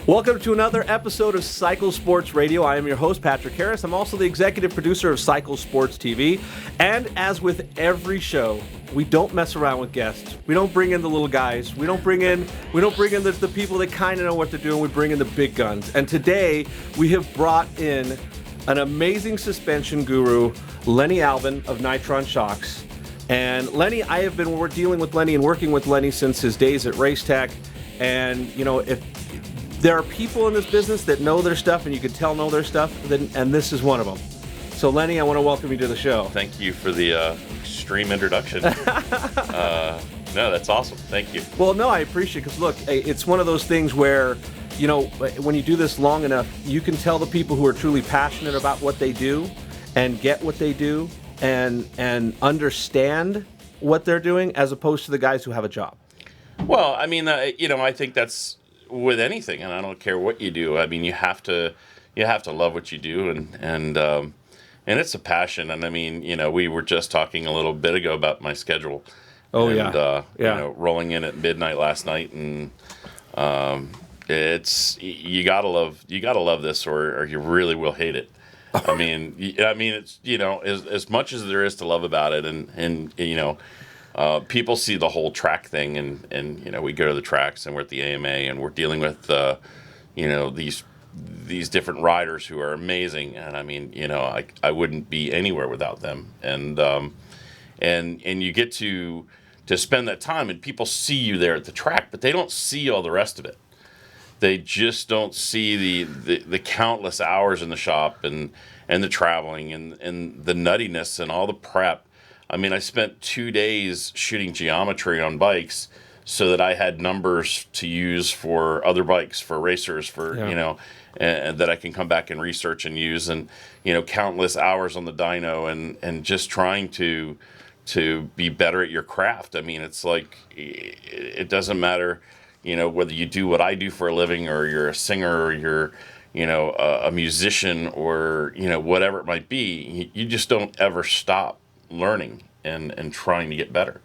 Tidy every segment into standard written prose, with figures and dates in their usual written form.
Welcome to another episode of Cycle Sports Radio. I am your host, Patrick Harris. I'm also the executive producer of Cycle Sports TV. And as with every show, we don't mess around with guests. We don't bring in the little guys. We don't bring in the people that kind of know what to do, and we bring in the big guns. And today, we have brought in an amazing suspension guru, Lenny Albin of Nitron Shocks. And Lenny, I have been dealing with Lenny and working with Lenny since his days at Racetech. And, you know, if there are people in this business that know their stuff, and you can tell know their stuff, and this is one of them. So, Lenny, I want to welcome you to the show. Thank you for the extreme introduction. No, that's awesome. Thank you. Well, no, I appreciate it, because, look, it's one of those things where, you know, when you do this long enough, you can tell the people who are truly passionate about what they do and get what they do and understand what they're doing, as opposed to the guys who have a job. Well, I mean, you know, I think that's with anything, and I don't care what you do. I mean, you have to love what you do, and it's a passion. And I mean, you know, we were just talking a little bit ago about my schedule. Oh, and, yeah. You know, rolling in at midnight last night, and it's you gotta love this, or you really will hate it. I mean, it's, you know, as much as there is to love about it, and you know. People see the whole track thing, and you know, we go to the tracks, and we're at the AMA, and we're dealing with you know, these different riders who are amazing, and I mean, you know, I wouldn't be anywhere without them, and you get to spend that time, and people see you there at the track, but they don't see all the rest of it. They just don't see the countless hours in the shop, and the traveling, and the nuttiness, and all the prep. I mean, I spent 2 days shooting geometry on bikes so that I had numbers to use for other bikes, for racers, you know, and that I can come back and research and use, and, you know, countless hours on the dyno, and just trying to be better at your craft. I mean, it's like, it doesn't matter, you know, whether you do what I do for a living, or you're a singer, or you're, you know, a musician, or, you know, whatever it might be. You just don't ever stop learning and trying to get better.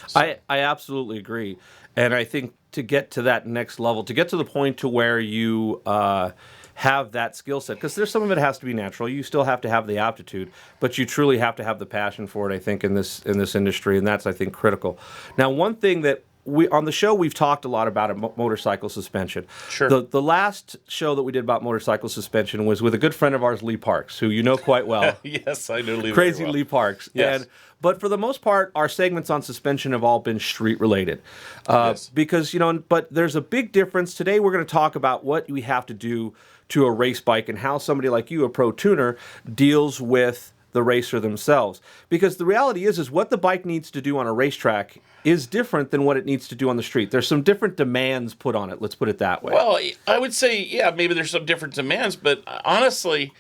So. I absolutely agree. And I think to get to that next level, to get to the point to where you have that skill set, because there's some of it has to be natural. You still have to have the aptitude, but you truly have to have the passion for it, I think, in this industry, and that's, I think, critical. Now, one thing that on the show, we've talked a lot about motorcycle suspension. Sure. The last show that we did about motorcycle suspension was with a good friend of ours, Lee Parks, who you know quite well. Yes, I know Lee. Crazy well. Lee Parks. Yes. But for the most part, our segments on suspension have all been street related. Yes. Because, you know, but there's a big difference. Today we're going to talk about what we have to do to a race bike, and how somebody like you, a pro tuner, deals with the racer themselves. Because the reality is what the bike needs to do on a racetrack is different than what it needs to do on the street. There's some different demands put on it, let's put it that way. Well, I would say, yeah, maybe there's some different demands, but honestly,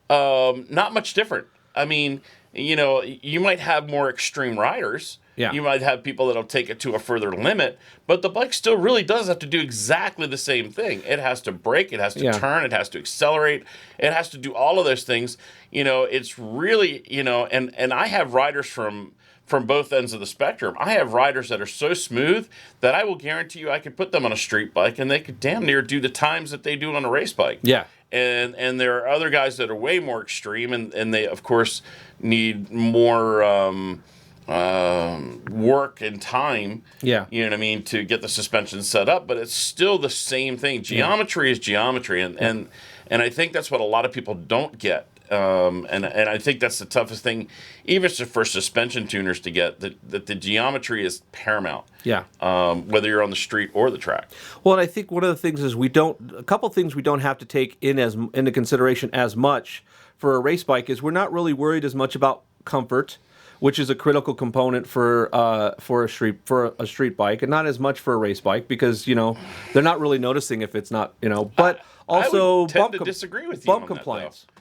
not much different. I mean, you know, you might have more extreme riders. Yeah. You might have people that'll take it to a further limit, but the bike still really does have to do exactly the same thing. It has to brake, it has to turn, it has to accelerate, it has to do all of those things. You know, it's really, you know, and I have riders from both ends of the spectrum. I have riders that are so smooth that I will guarantee you I could put them on a street bike, and they could damn near do the times that they do on a race bike. Yeah. And there are other guys that are way more extreme, and they, of course, need more work and time, Yeah. you know what I mean, to get the suspension set up, but it's still the same thing. Geometry is geometry, and I think that's what a lot of people don't get. And I think that's the toughest thing, even for suspension tuners to get, that the geometry is paramount. Yeah. Whether you're on the street or the track. Well, and I think one of the things is a couple things we don't have to take into consideration as much for a race bike is we're not really worried as much about comfort, which is a critical component for a street bike, and not as much for a race bike, because, you know, they're not really noticing if it's not, you know. But also I would tend to disagree with you bump on compliance. That,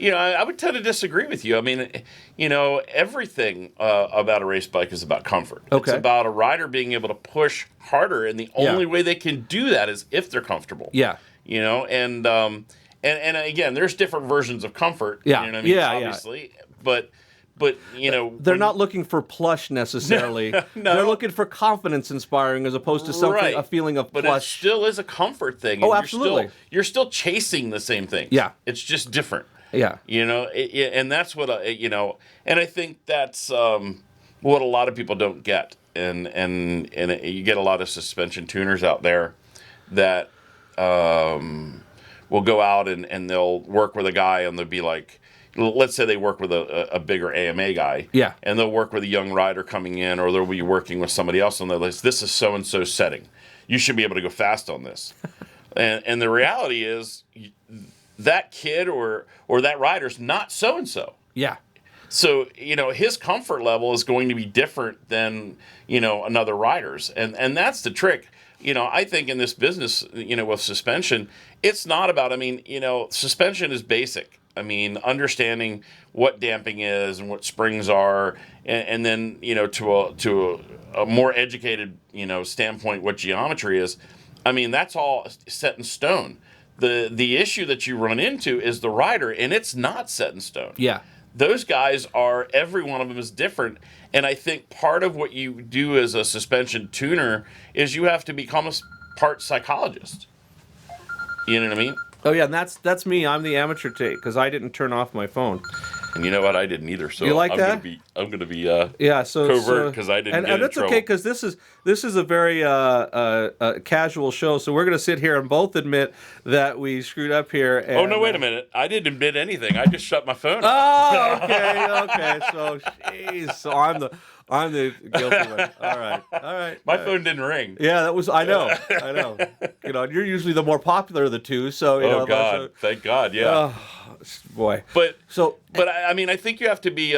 you know, I would tend to disagree with you. I mean, you know, everything about a race bike is about comfort. Okay. It's about a rider being able to push harder, and the only way they can do that is if they're comfortable. Yeah. You know, and again, there's different versions of comfort. Yeah. You know what I mean? Yeah, obviously, but But, you know, they're not looking for plush necessarily. No. They're looking for confidence inspiring as opposed to something, right. a feeling of But plush. it still is a comfort thing. Oh, and absolutely. You're still chasing the same thing. Yeah. It's just different. Yeah. You know, and that's what, you know, and I think that's what a lot of people don't get. And you get a lot of suspension tuners out there that will go out and they'll work with a guy and they'll be like, let's say they work with a bigger AMA guy. Yeah. And they'll work with a young rider coming in, or they'll be working with somebody else, and they're like, this is so-and-so setting. You should be able to go fast on this. and the reality is that kid or that rider's not so-and-so. Yeah. So, you know, his comfort level is going to be different than, you know, another rider's. And that's the trick. You know, I think in this business, you know, with suspension, it's not about, I mean, you know, suspension is basic. I mean, understanding what damping is and what springs are, and then, you know, to a more educated, you know, standpoint, what geometry is. I mean, that's all set in stone. The issue that you run into is the rider, and it's not set in stone. Yeah. Those guys are, every one of them is different. And I think part of what you do as a suspension tuner is you have to become a part psychologist. You know what I mean? Oh yeah, and that's me. I'm the amateur tape because I didn't turn off my phone. And you know what? I didn't either. So you like I'm that? Gonna be yeah. So covert because I didn't. And it's okay because this is a very casual show. So we're gonna sit here and both admit that we screwed up here. And, oh no! Wait a minute. I didn't admit anything. I just shut my phone. Oh, okay. So, jeez. So I'm the guilty one. All right. My phone didn't ring. Yeah, that was. I know. You know, you're usually the more popular of the two. So you know. God! Thank God. Yeah. Boy. But I mean, I think you have to be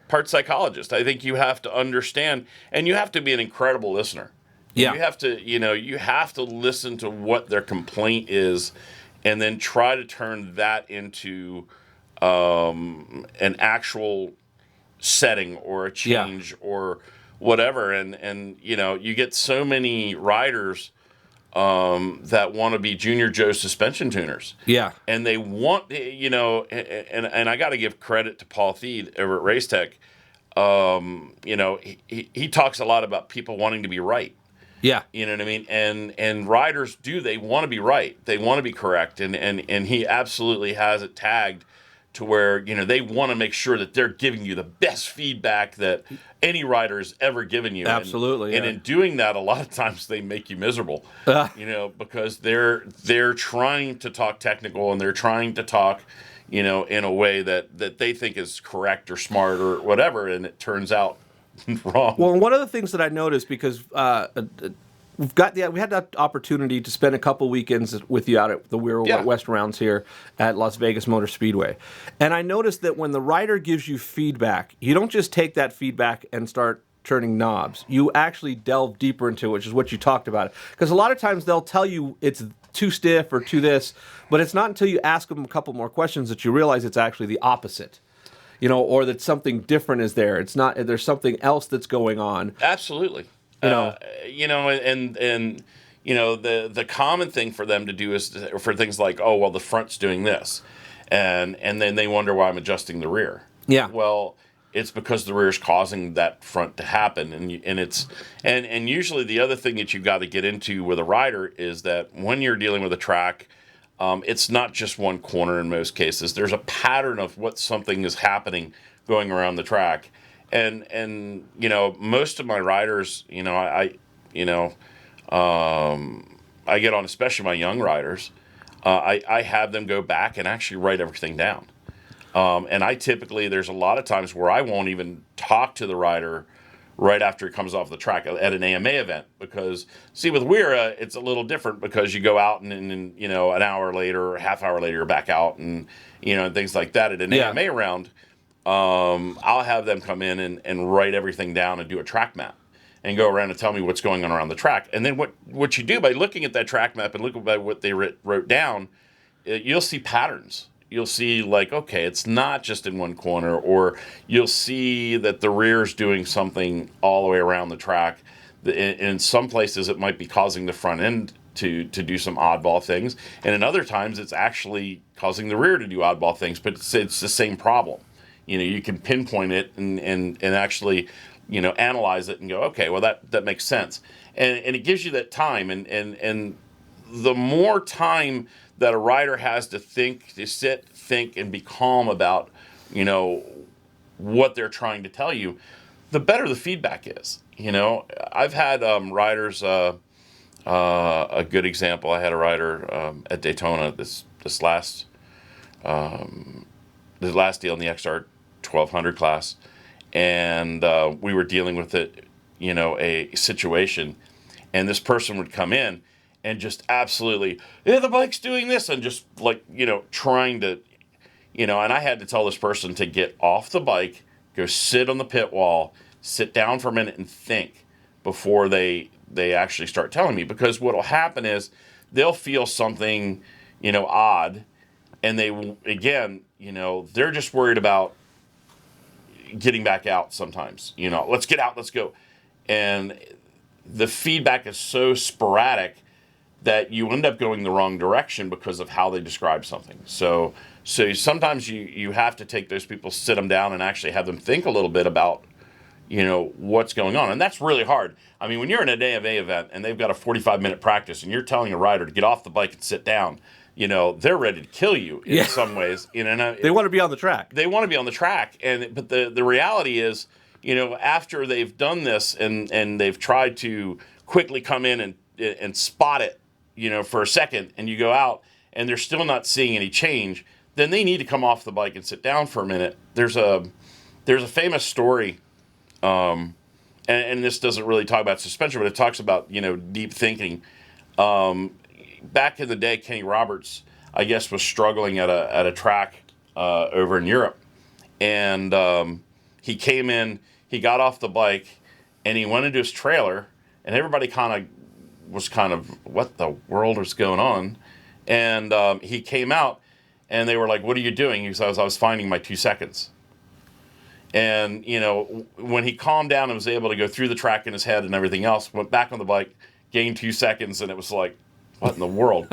part psychologist. I think you have to understand, and you have to be an incredible listener. Yeah. You have to listen to what their complaint is, and then try to turn that into an actual setting or a change or whatever. And you know, you get so many riders that want to be Junior Joe suspension tuners. Yeah. And they want, you know, and I got to give credit to Paul Thied over at Racetech. You know, he talks a lot about people wanting to be right. Yeah. You know what I mean? And riders they want to be right. They want to be correct. And he absolutely has it tagged to where, you know, they want to make sure that they're giving you the best feedback that any rider has ever given you. Absolutely. And in doing that, a lot of times they make you miserable, you know, because they're trying to talk technical and they're trying to talk, you know, in a way that they think is correct or smart or whatever. And it turns out wrong. Well, one of the things that I noticed, because we had that opportunity to spend a couple weekends with you out at the West Rounds here at Las Vegas Motor Speedway. And I noticed that when the rider gives you feedback, you don't just take that feedback and start turning knobs. You actually delve deeper into it, which is what you talked about. Because a lot of times they'll tell you it's too stiff or too this, but it's not until you ask them a couple more questions that you realize it's actually the opposite. You know, or that something different is there. It's not, there's something else that's going on. Absolutely. And you know, the common thing for them to do is for things like, oh, well, the front's doing this, and then they wonder why I'm adjusting the rear. Yeah. Well, it's because the rear is causing that front to happen, and usually the other thing that you've got to get into with a rider is that when you're dealing with a track, it's not just one corner in most cases. There's a pattern of what something is happening going around the track. And you know, most of my riders, you know, I get on, especially my young riders, I have them go back and actually write everything down. And I typically, there's a lot of times where I won't even talk to the rider right after he comes off the track at an AMA event, because see, with WERA, it's a little different because you go out and you know, an hour later or a half hour later you're back out, and you know, and things like that. At an AMA round, I'll have them come in and write everything down and do a track map and go around and tell me what's going on around the track. And then what you do by looking at that track map and looking at what they wrote down, you'll see patterns. You'll see, like, okay, it's not just in one corner, or you'll see that the rear's doing something all the way around the track. In some places, it might be causing the front end to do some oddball things, and in other times, it's actually causing the rear to do oddball things, but it's the same problem. you can pinpoint it and actually, analyze it and go, okay, well that makes sense. And it gives you that time and the more time that a rider has to think, and be calm about, what they're trying to tell you, the better the feedback is. I've had riders. A good example. I had a rider at Daytona this last deal in the XR 1200 class, and we were dealing with a situation, and this person would come in and just absolutely, yeah, the bike's doing this, and just like, trying to, and I had to tell this person to get off the bike, go sit on the pit wall, sit down for a minute and think before they actually start telling me, because what'll happen is they'll feel something, odd, and they're just worried about getting back out sometimes, let's get out, let's go. And the feedback is so sporadic that you end up going the wrong direction because of how they describe something. So sometimes you have to take those people, sit them down, and actually have them think a little bit about, what's going on. And that's really hard. I mean, when you're in a day of A event and they've got a 45-minute practice and you're telling a rider to get off the bike and sit down, they're ready to kill you in some ways. They want to be on the track. They want to be on the track. But the reality is, after they've done this and they've tried to quickly come in and spot it, for a second, and you go out and they're still not seeing any change, then they need to come off the bike and sit down for a minute. There's a famous story, and this doesn't really talk about suspension, but it talks about, deep thinking. Back in the day, Kenny Roberts, I guess, was struggling at a track over in Europe, and he came in, he got off the bike, and he went into his trailer, and everybody was what the world was going on, and he came out, and they were like, "What are you doing?" He said, "I was finding my 2 seconds." And, when he calmed down and was able to go through the track in his head and everything else, went back on the bike, gained 2 seconds, and it was like, what in the world?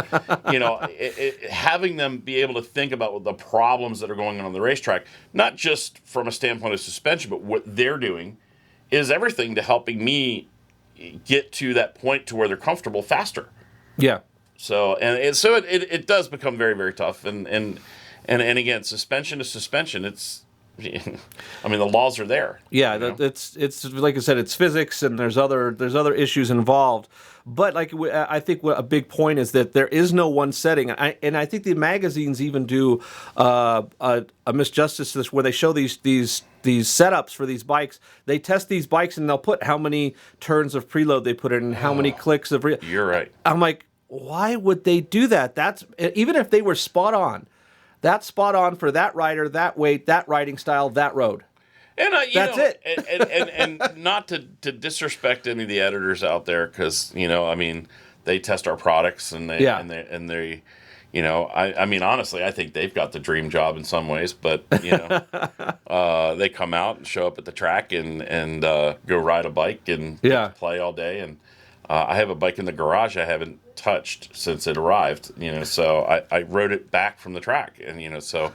Having them be able to think about the problems that are going on the racetrack, not just from a standpoint of suspension, but what they're doing, is everything to helping me get to that point to where they're comfortable faster. Yeah. So it does become very, very tough. And again, suspension is suspension. It's, I mean, the laws are there. Yeah, it's like I said, it's physics, and there's other issues involved. But I think what a big point is that there is no one setting, and I think the magazines even do a misjustice to this, where they show these setups for these bikes. They test these bikes and they'll put how many turns of preload they put in and how many clicks of. You're right. I'm like, why would they do that? That's even if they were spot on. That's spot on for that rider, that weight, that riding style, that road. And that's it. and not to disrespect any of the editors out there, because I mean, they test our products and they I mean, honestly, I think they've got the dream job in some ways, but they come out and show up at the track and go ride a bike and play all day. And I have a bike in the garage I haven't touched since it arrived, so I rode it back from the track, and so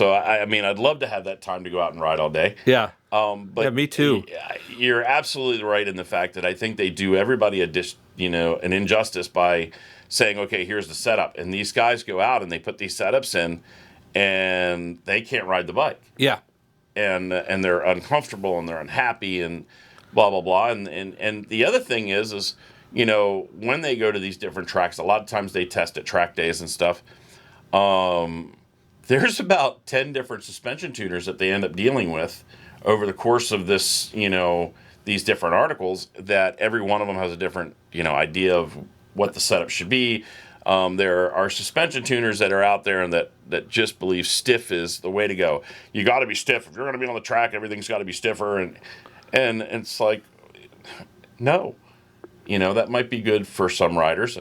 I mean, I'd love to have that time to go out and ride all day. Yeah. But yeah, me too. You're absolutely right in the fact that I think they do everybody an injustice by saying, okay, here's the setup, and these guys go out and they put these setups in, and they can't ride the bike. Yeah. And they're uncomfortable and they're unhappy and blah blah blah. And the other thing is when they go to these different tracks, a lot of times they test at track days and stuff. There's about 10 different suspension tuners that they end up dealing with over the course of this, these different articles, that every one of them has a different, idea of what the setup should be. There are suspension tuners that are out there and that just believe stiff is the way to go. You got to be stiff. If you're going to be on the track, everything's got to be stiffer. And it's like, no. That might be good for some riders,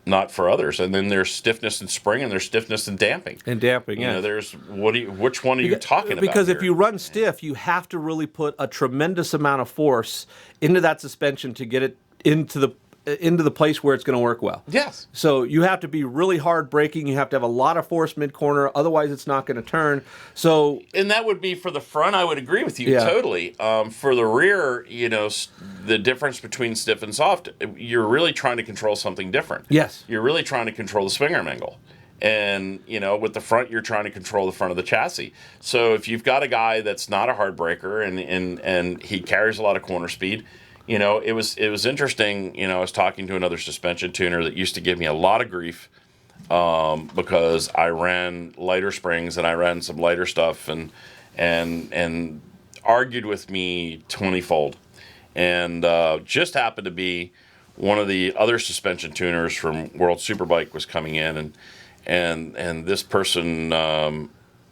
not for others. And then there's stiffness and spring, and there's stiffness and damping. Yeah. There's which one are you talking about? Because here? if you run stiff, you have to really put a tremendous amount of force into that suspension to get it into into the place where it's going to work well. Yes. So you have to be really hard braking. You have to have a lot of force mid-corner. Otherwise, it's not going to turn. So, and that would be for the front. I would agree with you totally. For the rear, the difference between stiff and soft, you're really trying to control something different. Yes. You're really trying to control the swinger angle. And, with the front, you're trying to control the front of the chassis. So if you've got a guy that's not a hard breaker and he carries a lot of corner speed, it was interesting. I was talking to another suspension tuner that used to give me a lot of grief because I ran lighter springs and I ran some lighter stuff and argued with me 20-fold. And just happened to be one of the other suspension tuners from World Superbike was coming in, and this person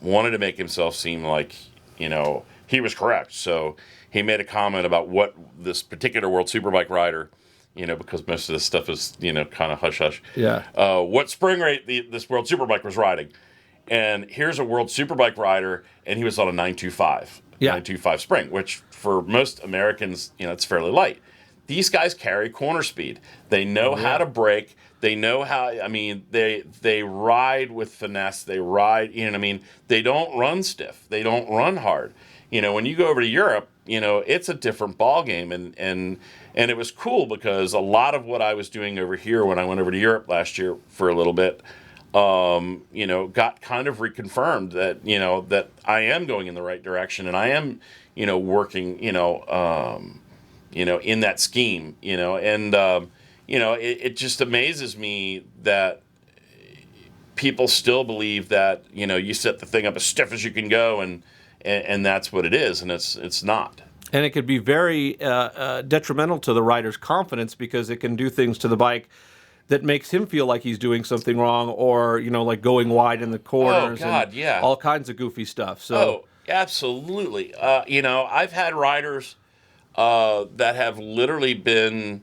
wanted to make himself seem like, he was correct. So he made a comment about what this particular World Superbike rider, because most of this stuff is, kind of hush-hush. Yeah. What spring rate this World Superbike was riding. And here's a World Superbike rider, and he was on a 925. Yeah. 925 spring, which for most Americans, it's fairly light. These guys carry corner speed. They know how to brake. They know how, they ride with finesse. They ride, they don't run stiff. They don't run hard. When you go over to Europe, it's a different ball game. And it was cool because a lot of what I was doing over here when I went over to Europe last year for a little bit, got kind of reconfirmed that, that I am going in the right direction and I am, working, in that scheme, it just amazes me that people still believe that, you set the thing up as stiff as you can go and that's what it is. And it's not. And it could be very detrimental to the rider's confidence because it can do things to the bike that makes him feel like he's doing something wrong or, like going wide in the corners and all kinds of goofy stuff. So, absolutely. I've had riders that have literally been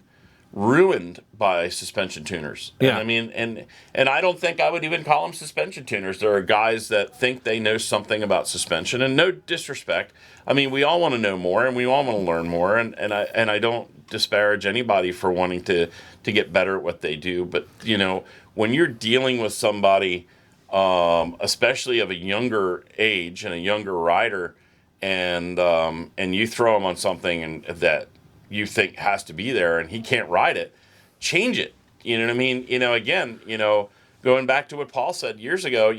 ruined by suspension tuners. Yeah. And I don't think I would even call them suspension tuners. There are guys that think they know something about suspension, and no disrespect. We all want to know more and we all want to learn more, and I don't disparage anybody for wanting to get better at what they do. But, when you're dealing with somebody, especially of a younger age and a younger rider, and you throw him on something that you think has to be there and he can't ride it, change it. You know what I mean? Again, going back to what Paul said years ago,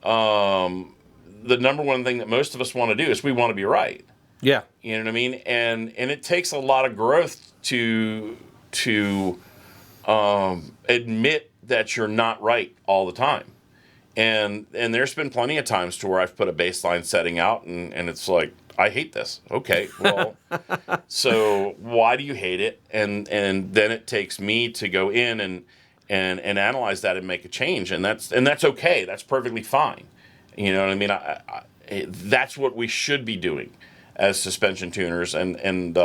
the number one thing that most of us want to do is we want to be right. Yeah. You know what I mean? And it takes a lot of growth to admit that you're not right all the time. And there's been plenty of times to where I've put a baseline setting out and it's like, I hate this. Okay, well, so why do you hate it? And then it takes me to go in and analyze that and make a change, and that's okay. That's perfectly fine. You know what I mean? That's what we should be doing as suspension tuners, and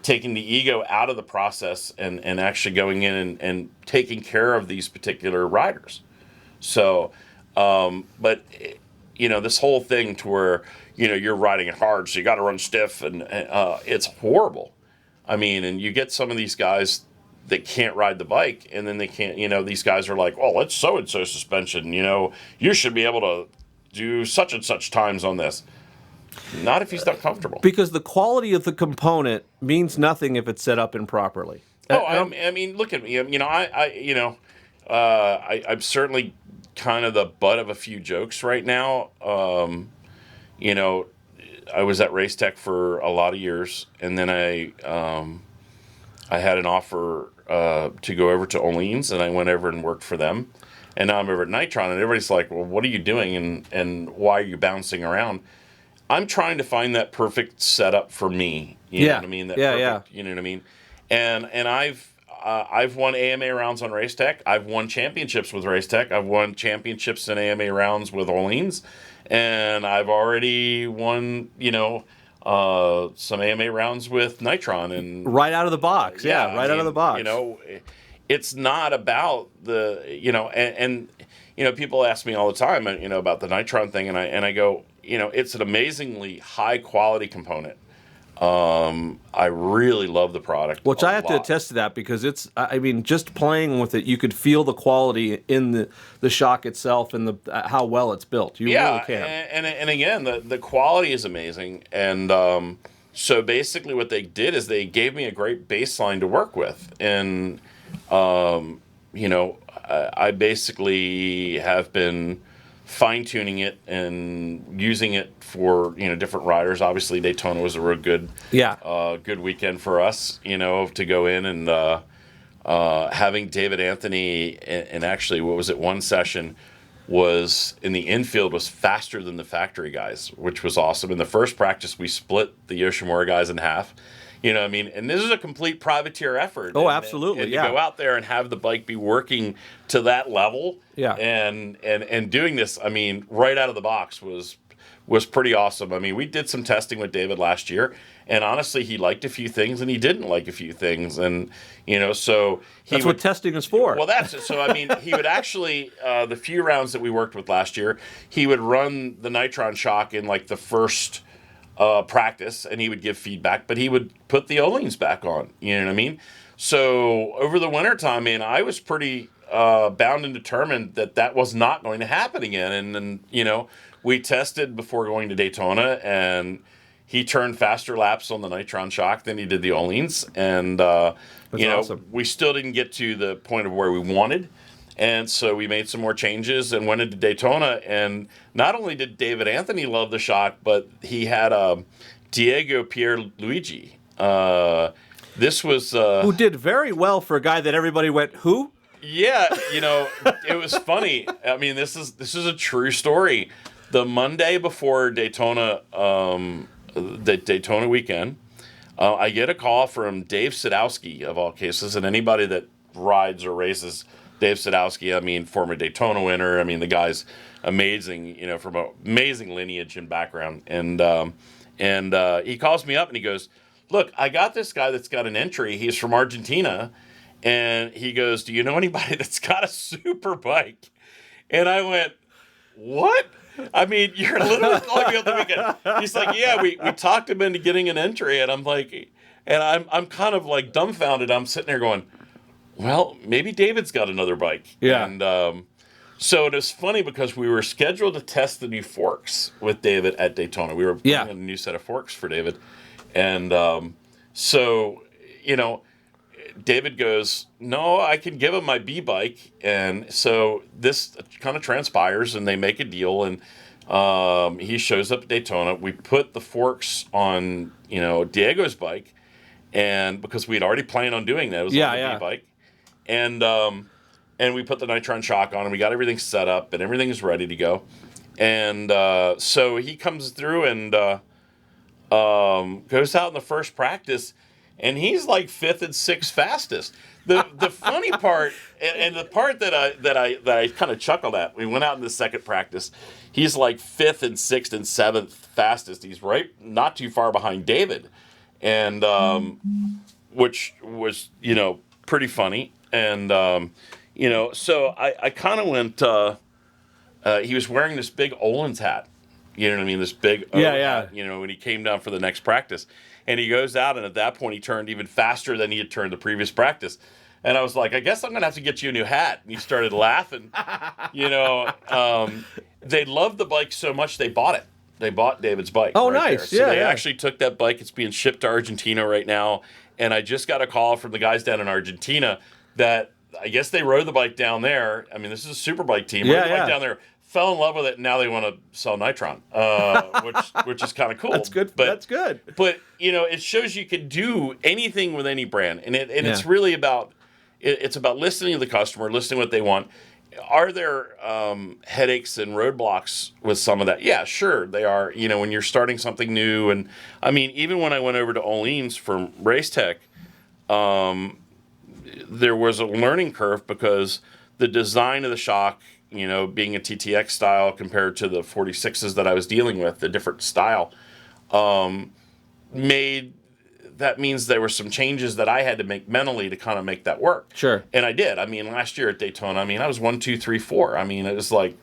taking the ego out of the process and actually going in and taking care of these particular riders. So, but this whole thing to where you're riding it hard, so you got to run stiff, and it's horrible. And you get some of these guys that can't ride the bike, and then they can't. These guys are like, "Oh, it's so and so suspension. You should be able to do such and such times on this." Not if he's not comfortable. Because the quality of the component means nothing if it's set up improperly. Look at me. I'm certainly kind of the butt of a few jokes right now. I was at Race Tech for a lot of years, and then I had an offer to go over to Olean's, and I went over and worked for them. And now I'm over at Nitron, and everybody's like, "Well, what are you doing, and why are you bouncing around?" I'm trying to find that perfect setup for me. You know what I mean? You know what I mean? And I've won AMA rounds on Race Tech. I've won championships with Race Tech. I've won championships in AMA rounds with Olean's. And I've already won, some AMA rounds with Nitron. And right out of the box. Out of the box. It's not about the, and people ask me all the time, about the Nitron thing. And I go, it's an amazingly high quality component. I really love the product. Which I have to attest to that because it's, I mean, just playing with it, you could feel the quality in the shock itself and how well it's built. You really can. And again, the quality is amazing. And so basically what they did is they gave me a great baseline to work with. And, I basically have been fine-tuning it and using it for different riders. Obviously Daytona was a real good good weekend for us, to go in and having David Anthony and actually what was it, one session was in the infield was faster than the factory guys, which was awesome. In the first practice we split the Yoshimura guys in half. And this is a complete privateer effort. Oh, absolutely. And to go out there and have the bike be working to that level, and doing this, right out of the box was pretty awesome. We did some testing with David last year, and honestly, he liked a few things and he didn't like a few things, and so that's what testing is for. Well, that's it. So he would actually the few rounds that we worked with last year, he would run the Nitron shock in like the first practice, and he would give feedback, but he would put the Oleans back on. You know what I mean? So over the winter time, I was pretty bound and determined that was not going to happen again. And then, we tested before going to Daytona, and he turned faster laps on the Nitron shock than he did the Oleans. And, awesome. We still didn't get to the point of where we wanted. And so we made some more changes and went into Daytona. And not only did David Anthony love the shock, but he had Diego Pierluigi. This was who did very well for a guy that everybody went, who? Yeah, it was funny. This is a true story. The Monday before Daytona, the Daytona weekend, I get a call from Dave Sadowski, of all cases, and anybody that rides or races Dave Sadowski, former Daytona winner. The guy's amazing, from an amazing lineage and background. And he calls me up and he goes, "Look, I got this guy that's got an entry. He's from Argentina." And he goes, "Do you know anybody that's got a super bike?" And I went, "What?" You're literally calling me up the weekend. He's like, "Yeah, we talked him into getting an entry." And I'm like, I'm kind of like dumbfounded. I'm sitting there going, well, maybe David's got another bike. Yeah. And so it was funny because we were scheduled to test the new forks with David at Daytona. We were putting in a new set of forks for David. And so, David goes, "No, I can give him my B bike." And so this kind of transpires and they make a deal. And he shows up at Daytona. We put the forks on, Diego's bike. And because we'd already planned on doing that, it was on the B bike. And we put the Nitron shock on and we got everything set up and everything is ready to go. And so he comes through and goes out in the first practice and he's like 5th and 6th fastest. The funny part and the part that I kind of chuckled at, we went out in the second practice, he's like 5th and 6th and 7th fastest. He's right not too far behind David. And which was, pretty funny. And, so I kind of went, he was wearing this big Olin's hat, this big hat, when he came down for the next practice. And he goes out, and at that point, he turned even faster than he had turned the previous practice. And I was like, I guess I'm going to have to get you a new hat. And he started laughing. They loved the bike so much, they bought it. They bought David's bike. Oh, nice. There. So they actually took that bike. It's being shipped to Argentina right now. And I just got a call from the guys down in Argentina that I guess they rode the bike down there. This is a super bike team. Rode the bike down there, fell in love with it, and now they want to sell Nitron, which is kind of cool. That's good. That's good. But, it shows you can do anything with any brand. And it's really about, it's about listening to the customer, listening to what they want. Are there headaches and roadblocks with some of that? Yeah, sure, they are. When you're starting something new. And, even when I went over to Oleans from Race Tech, there was a learning curve because the design of the shock, being a TTX style compared to the 46s that I was dealing with, the different style, that means there were some changes that I had to make mentally to kind of make that work. Sure. And I did. Last year at Daytona, I was 1, 2, 3, 4. It was like,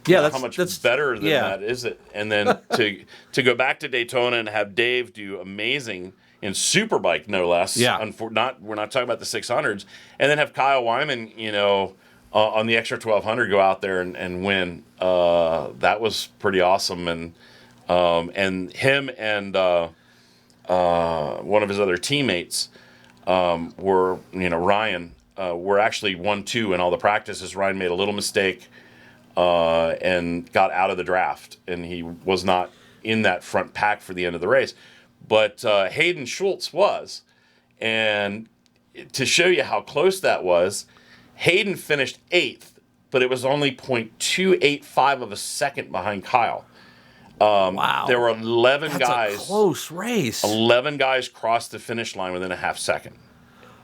Yeah, how much better than that is it? And then to go back to Daytona and have Dave do amazing in Superbike, no less. Yeah. We're not talking about the 600s, and then have Kyle Wyman, on the extra 1200 go out there and win. That was pretty awesome, and him and one of his other teammates were, Ryan, were actually 1-2 in all the practices. Ryan made a little mistake and got out of the draft, and he was not in that front pack for the end of the race. But Hayden Schultz was. And to show you how close that was, Hayden finished 8th, but it was only 0.285 of a second behind Kyle. Wow. There were 11 guys. That's a close race. 11 guys crossed the finish line within a half second.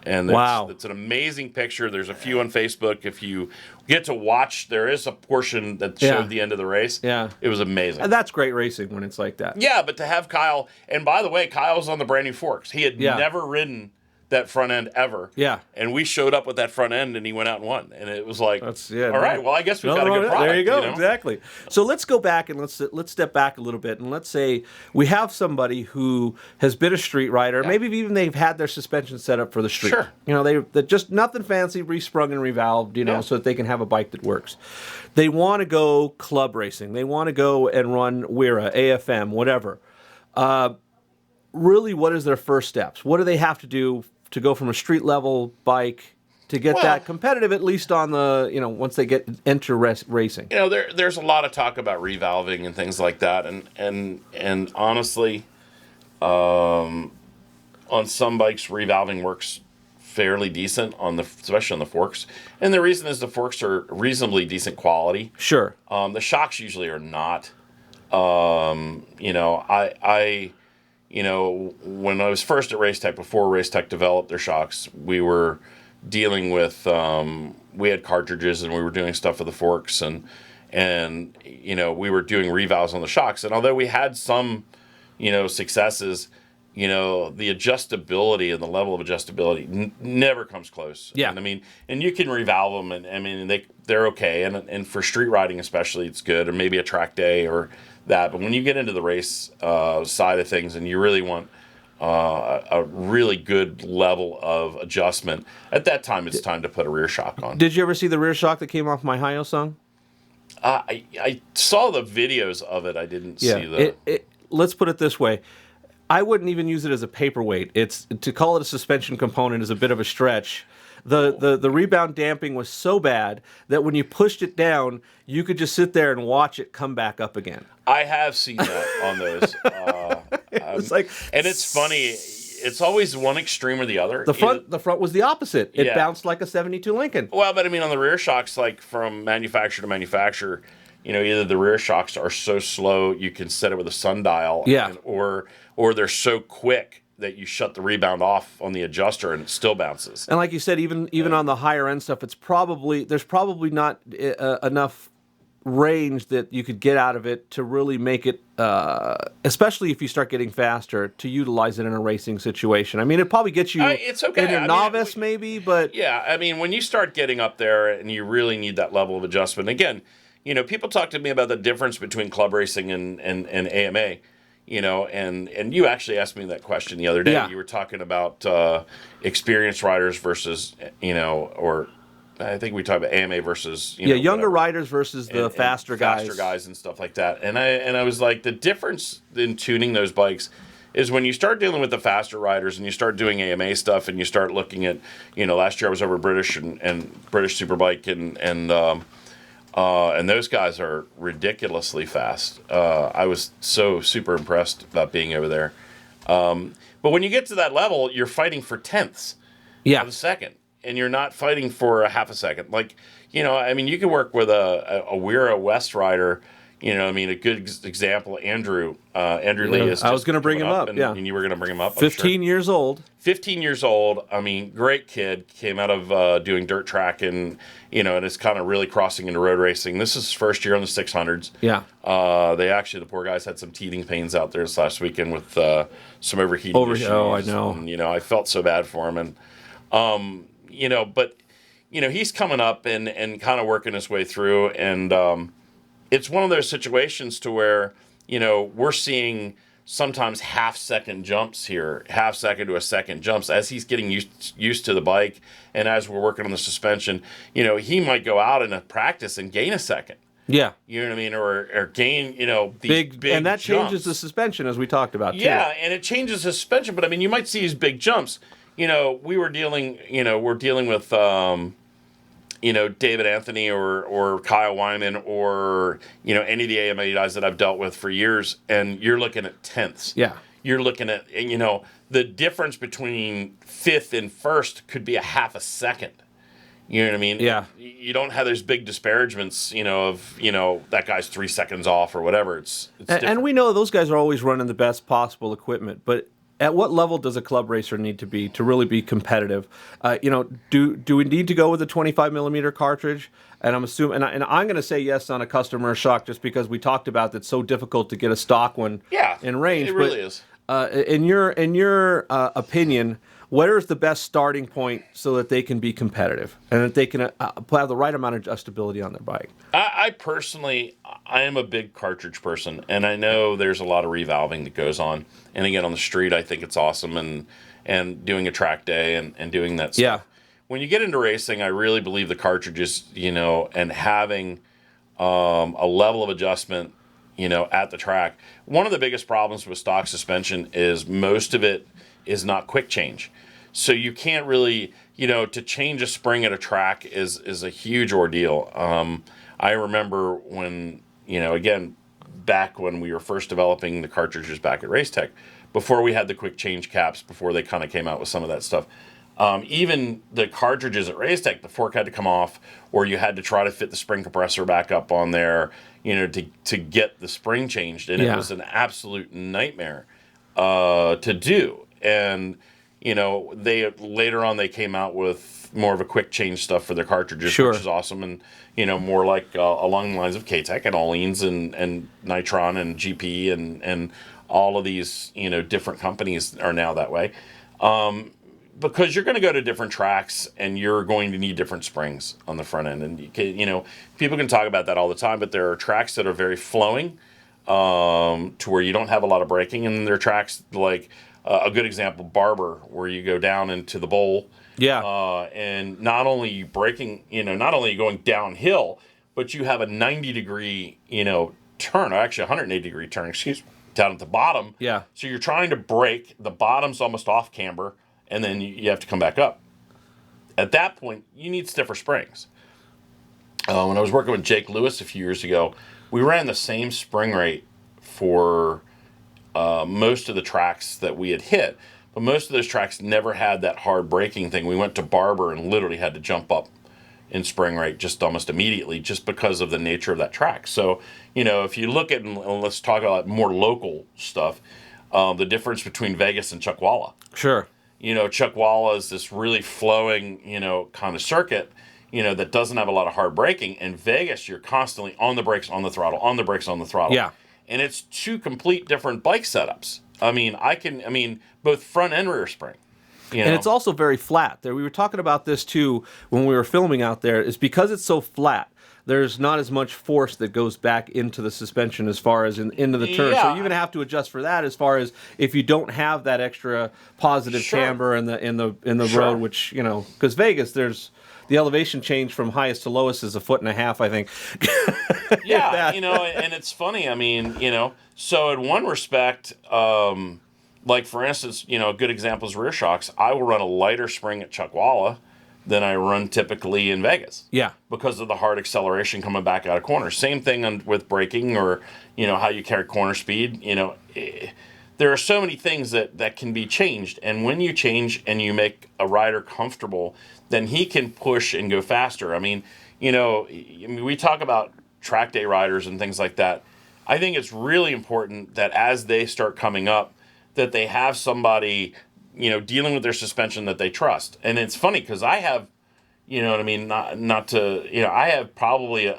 And it's an amazing picture. There's a few on Facebook. If you get to watch, there is a portion that showed the end of the race. Yeah. It was amazing. And that's great racing when it's like that. Yeah, but to have Kyle, and by the way, Kyle's on the brand new forks. He had never ridden that front end ever. Yeah. And we showed up with that front end, and he went out and won. And it was like, all right, well, I guess we've got a good product. There you go, exactly. So let's go back and let's step back a little bit, and let's say we have somebody who has been a street rider. Maybe even they've had their suspension set up for the street. Sure. They're just nothing fancy, resprung and revalved, so that they can have a bike that works. They want to go club racing. They want to go and run WERA, AFM, whatever. Really, what is their first steps? What do they have to do to go from a street level bike to get that competitive, at least on the, once they enter racing? There's a lot of talk about revalving and things like that, and honestly, on some bikes, revalving works fairly decent especially on the forks, and the reason is the forks are reasonably decent quality. Sure. The shocks usually are not. When I was first at Racetech, before Racetech developed their shocks, we were dealing with, we had cartridges and we were doing stuff for the forks, and we were doing revalves on the shocks. And although we had some, successes, the adjustability and the level of adjustability never comes close. Yeah. And you can revalve them, and they're okay. And for street riding especially, it's good, or maybe a track day or that. But when you get into the race side of things, and you really want a really good level of adjustment, at that time it's time to put a rear shock on. Did you ever see the rear shock that came off my Hyosung? I saw the videos of it. I didn't see the. Let's put it this way. I wouldn't even use it as a paperweight. To call it a suspension component is a bit of a stretch. The rebound damping was so bad that when you pushed it down, you could just sit there and watch it come back up again. I have seen that on those. It's like, and it's funny. It's always one extreme or the other. The front was the opposite. It bounced like a 72 Lincoln. Well, but on the rear shocks, like from manufacturer to manufacturer, either the rear shocks are so slow you can set it with a sundial, or they're so quick that you shut the rebound off on the adjuster and it still bounces. And like you said, even on the higher end stuff, there's probably not enough range that you could get out of it to really make it, especially if you start getting faster, to utilize it in a racing situation. It probably gets you it's okay. in a novice maybe, but... Yeah, when you start getting up there and you really need that level of adjustment, again, people talk to me about the difference between club racing and AMA. And you actually asked me that question the other day. Yeah. You were talking about experienced riders versus, or I think we talked about AMA versus, younger riders versus the faster guys and stuff like that. And I was like, the difference in tuning those bikes is when you start dealing with the faster riders and you start doing AMA stuff and you start looking at, last year I was over British and British Superbike and those guys are ridiculously fast. I was so super impressed about being over there. But when you get to that level, you're fighting for tenths of a second, and you're not fighting for a half a second. Like, you can work with a WERA West rider. A good example, Andrew Lee is. I was going to bring him up, and you were going to bring him up. 15 years old. 15 years old. Great kid. Came out of doing dirt track and is kind of really crossing into road racing. This is his first year on the 600s. Yeah. The poor guys had some teething pains out there this last weekend with some overheating issues. Oh, I know. And, I felt so bad for him. And, he's coming up and kind of working his way through. And, it's one of those situations to where, we're seeing sometimes half-second jumps here, half-second to a second jumps as he's getting used to the bike, and as we're working on the suspension, he might go out in a practice and gain a second. Yeah. You know what I mean? Or gain, these big and that jumps. changes the suspension, as we talked about, too. Yeah, and it changes the suspension, but, you might see these big jumps. We're dealing with, David Anthony or Kyle Wyman or, any of the AMA guys that I've dealt with for years, and you're looking at tenths. Yeah. You're looking at, the difference between fifth and first could be a half a second. You know what I mean? Yeah. You don't have those big disparagements, of, that guy's 3 seconds off or whatever. It's and we know those guys are always running the best possible equipment, but at what level does a club racer need to be to really be competitive? Do we need to go with a 25 millimeter cartridge? And I'm assuming, and I'm going to say yes on a customer shock just because we talked about it's so difficult to get a stock one in range. It really is. In your opinion, where is the best starting point so that they can be competitive and that they can have the right amount of adjustability on their bike? I personally, I am a big cartridge person, and I know there's a lot of revalving that goes on. And again, on the street, I think it's awesome, and doing a track day and doing that stuff. Yeah. When you get into racing, I really believe the cartridges, and having a level of adjustment, at the track. One of the biggest problems with stock suspension is most of it is not quick change. So you can't really, to change a spring at a track is a huge ordeal. I remember when, again, back when we were first developing the cartridges back at Racetech, before we had the quick change caps, before they kind of came out with some of that stuff, even the cartridges at Racetech, the fork had to come off, or you had to try to fit the spring compressor back up on there, to get the spring changed. And it was an absolute nightmare to do. And, later on they came out with more of a quick change stuff for their cartridges, which is awesome. And, more like along the lines of K-Tech and Alleens and Nitron and GP and all of these, different companies are now that way. Because you're going to go to different tracks and you're going to need different springs on the front end. And, people can talk about that all the time, but there are tracks that are very flowing to where you don't have a lot of braking. And there are tracks like a good example, Barber, where you go down into the bowl. Yeah. And not only you braking, not only are you going downhill, but you have a 90-degree, turn, or actually 180-degree turn, down at the bottom. Yeah. So you're trying to brake, the bottom's almost off camber, and then you have to come back up. At that point, you need stiffer springs. When I was working with Jake Lewis a few years ago, we ran the same spring rate for most of the tracks that we had hit. But most of those tracks never had that hard braking thing. We went to Barber and literally had to jump up in spring rate just almost immediately just because of the nature of that track. So, if you look at, and let's talk about more local stuff, the difference between Vegas and Chuckwalla. Sure. Chuckwalla is this really flowing, kind of circuit, that doesn't have a lot of hard braking. And Vegas, you're constantly on the brakes, on the throttle, on the brakes, on the throttle. Yeah. And it's two complete different bike setups. Both front and rear spring. And it's also very flat. We were talking about this too when we were filming out there, is because it's so flat, there's not as much force that goes back into the suspension as far as into the turn. Yeah. So you're going to have to adjust for that as far as if you don't have that extra positive camber in the road, which, because Vegas, there's the elevation change from highest to lowest is 1.5 feet, I think. Yeah, and it's funny. So in one respect, like for instance, a good example is rear shocks. I will run a lighter spring at Chuckwalla than I run typically in Vegas. Yeah. Because of the hard acceleration coming back out of corners. Same thing with braking or, how you carry corner speed. There are so many things that can be changed. And when you change and you make a rider comfortable, then he can push and go faster. We talk about track day riders and things like that. I think it's really important that as they start coming up, that they have somebody, dealing with their suspension that they trust. And it's funny because I have, I have probably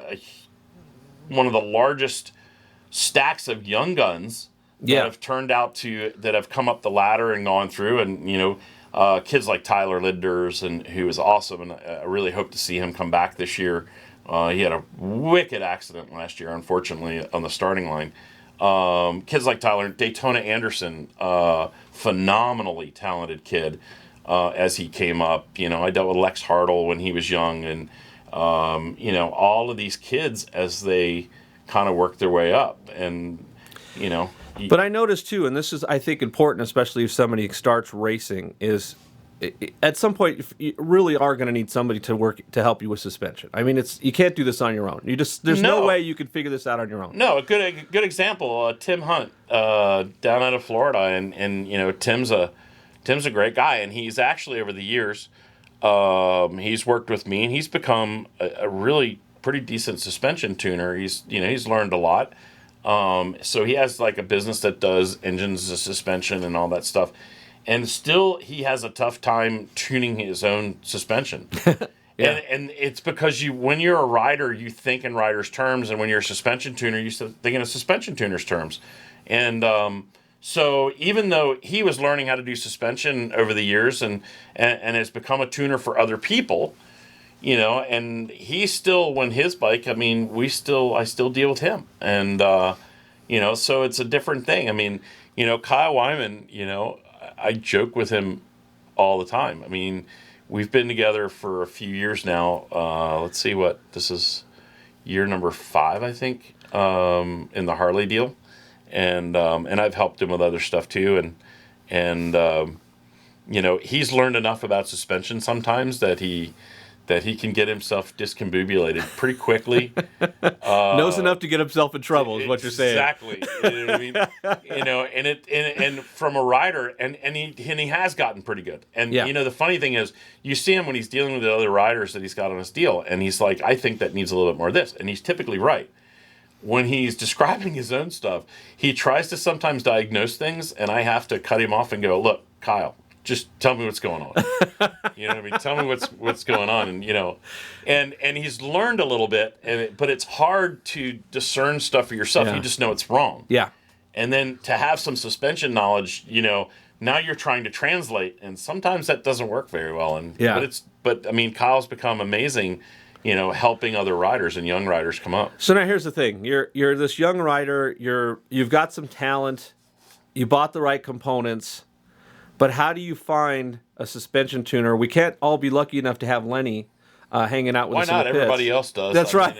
one of the largest stacks of young guns that have turned out that have come up the ladder and gone through. And, kids like Tyler Linders, and who is awesome. And I really hope to see him come back this year He had a wicked accident last year, unfortunately, on the starting line. Kids like Tyler Daytona Anderson, phenomenally talented kid as he came up. I dealt with Lex Hartle when he was young, and all of these kids as they kind of work their way up, and But I noticed too, and this is, I think, important, especially if somebody starts racing, is at some point you really are going to need somebody to help you with suspension. I mean, you can't do this on your own. There's no way you can figure this out on your own. No, a good example, Tim Hunt, down out of Florida, and Tim's a great guy, and he's actually over the years, he's worked with me, and he's become a really pretty decent suspension tuner. He's learned a lot. So he has like a business that does engines, suspension, and all that stuff. And still, he has a tough time tuning his own suspension. Yeah. And it's because when you're a rider, you think in rider's terms, and when you're a suspension tuner, you think in a suspension tuner's terms. And so even though he was learning how to do suspension over the years and has become a tuner for other people, and he's still, when his bike, I mean, I still deal with him. And, so it's a different thing. I mean, Kyle Wyman, I joke with him all the time. I mean, we've been together for a few years now. Let's see this is year number 5, I think, in the Harley deal. And I've helped him with other stuff too. And he's learned enough about suspension sometimes that he can get himself discombobulated pretty quickly. Knows enough to get himself in trouble, is what you're saying. Exactly. You know what I mean? And from a rider, and he has gotten pretty good. And the funny thing is, you see him when he's dealing with the other riders that he's got on his deal, and he's like, I think that needs a little bit more of this, and he's typically right. When he's describing his own stuff, he tries to sometimes diagnose things, and I have to cut him off and go, look, Kyle, just tell me what's going on. You know what I mean? Tell me what's going on, and he's learned a little bit, but it's hard to discern stuff for yourself. Yeah. You just know it's wrong. Yeah. And then to have some suspension knowledge, now you're trying to translate, and sometimes that doesn't work very well. And yeah. But I mean, Kyle's become amazing, helping other riders and young riders come up. So now here's the thing: you're this young rider. You've got some talent. You bought the right components. But how do you find a suspension tuner? We can't all be lucky enough to have Lenny hanging out with Why us. Why not? Everybody else does. That's right.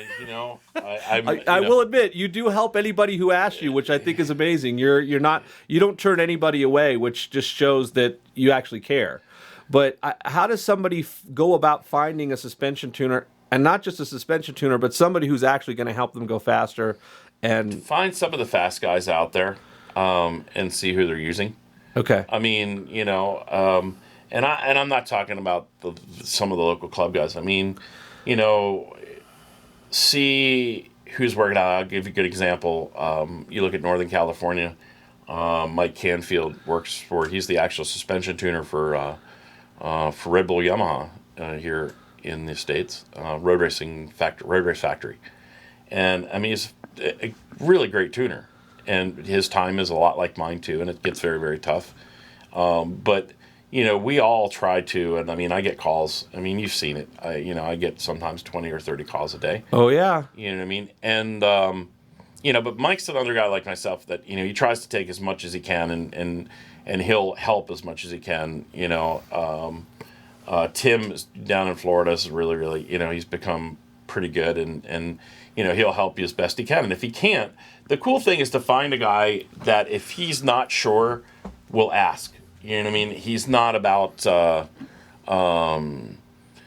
I will admit, you do help anybody who asks you, which I think is amazing. You don't turn anybody away, which just shows that you actually care. But how does somebody go about finding a suspension tuner, and not just a suspension tuner, but somebody who's actually going to help them go faster? And find some of the fast guys out there, and see who they're using. Okay. I mean, and I'm not talking about some of the local club guys. I mean, see who's working out. I'll give you a good example. You look at Northern California. Mike Canfield he's the actual suspension tuner for Red Bull Yamaha here in the States, road race factory. And I mean, he's a really great tuner. And his time is a lot like mine too, and it gets very, very tough. But we all try to, and I mean, I get calls. I mean, you've seen it. I get sometimes 20 or 30 calls a day. Oh yeah. You know what I mean? And but Mike's another guy like myself that he tries to take as much as he can, and he'll help as much as he can. Tim down in Florida is really, really, he's become pretty good, and he'll help you as best he can. And if he can't, the cool thing is to find a guy that if he's not sure, will ask. You know what I mean? He's not about,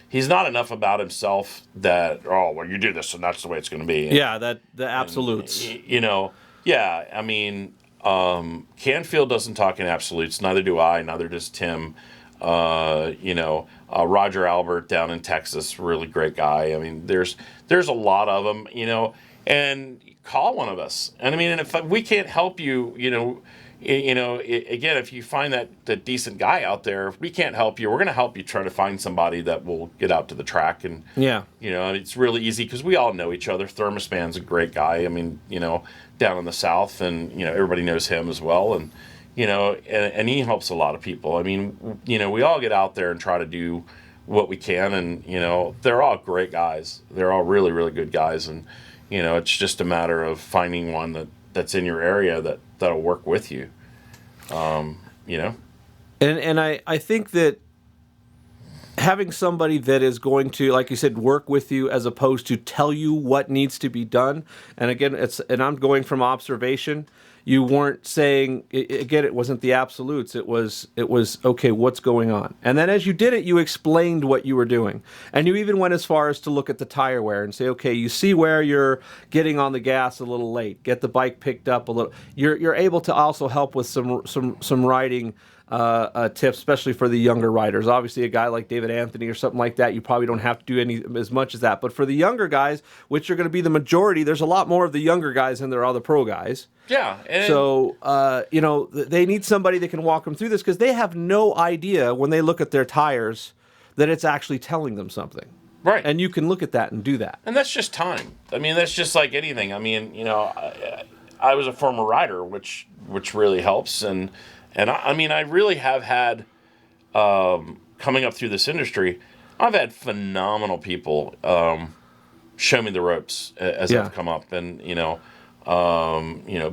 he's not enough about himself that, well, you do this and that's the way it's going to be. Yeah, the absolutes. Yeah, I mean, Canfield doesn't talk in absolutes. Neither do I. Neither does Tim. Roger Albert down in Texas, really great guy. I mean, there's a lot of them, and call one of us. And I mean, and if we can't help you, again, if you find that decent guy out there, if we can't help you, we're going to help you try to find somebody that will get out to the track. And, it's really easy because we all know each other. Thermospan's a great guy. I mean, down in the South, and, everybody knows him as well. And, and he helps a lot of people. I mean, we all get out there and try to do what we can. And, they're all great guys. They're all really, really good guys. And, it's just a matter of finding one that's in your area that'll work with you. And I think that having somebody that is going to, like you said, work with you as opposed to tell you what needs to be done. And again, I'm going from observation. You weren't saying, again, it wasn't the absolutes. It was okay, what's going on? And then as you did it, you explained what you were doing. And you even went as far as to look at the tire wear and say, okay, you see where you're getting on the gas a little late. Get the bike picked up a little. You're able to also help with some riding tips, especially for the younger riders. Obviously, a guy like David Anthony or something like that, you probably don't have to do as much as that. But for the younger guys, which are going to be the majority, there's a lot more of the younger guys than there are the pro guys. Yeah. So, they need somebody that can walk them through this because they have no idea when they look at their tires that it's actually telling them something. Right. And you can look at that and do that. And that's just time. I mean, that's just like anything. I mean, I was a former rider, which really helps. And I really have had, coming up through this industry, I've had phenomenal people show me the ropes as I've come up. And,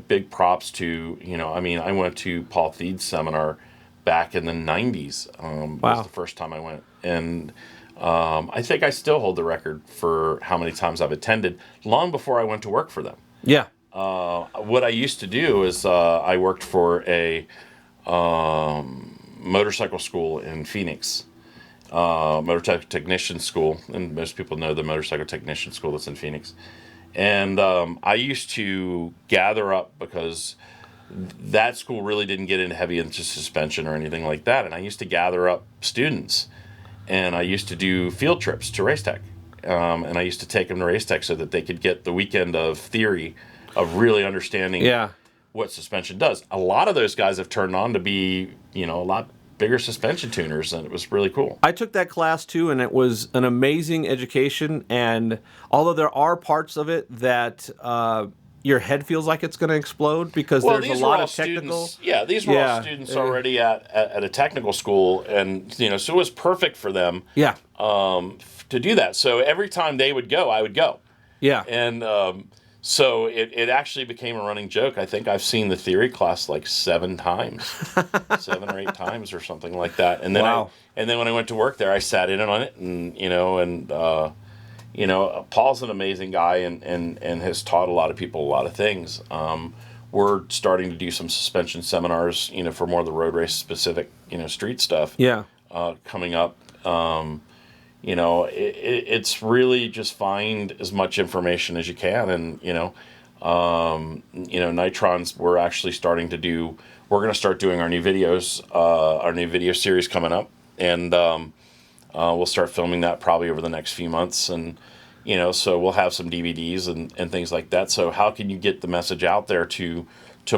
big props to, I went to Paul Theed's seminar back in the 90s. Wow. Was the first time I went. And I think I still hold the record for how many times I've attended long before I went to work for them. Yeah. What I used to do is I worked for a motorcycle school in Phoenix, motorcycle technician school, and most people know the motorcycle technician school that's in Phoenix. And I used to gather up, because that school really didn't get into heavy into suspension or anything like that, and I used to gather up students, and I used to do field trips to Racetech, and I used to take them to Racetech so that they could get the weekend of theory of really understanding what suspension does. A lot of those guys have turned on to be, a lot bigger suspension tuners, and it was really cool. I took that class too, and it was an amazing education. And although there are parts of it that your head feels like it's going to explode because there's a lot of technical. These were all students already at a technical school, and so it was perfect for them. Yeah. To do that. So every time they would go, I would go. Yeah. And so it actually became a running joke. I think I've seen the theory class like 7 times, 7 or 8 times or something like that. And then then when I went to work there, I sat in on it, and Paul's an amazing guy and has taught a lot of people a lot of things. We're starting to do some suspension seminars, for more of the road race specific, street stuff. Yeah. Coming up. It's really just find as much information as you can. And, Nitrons, we're actually starting to do, we're going to start doing our new videos, our new video series coming up. And we'll start filming that probably over the next few months. And, so we'll have some DVDs and things like that. So how can you get the message out there to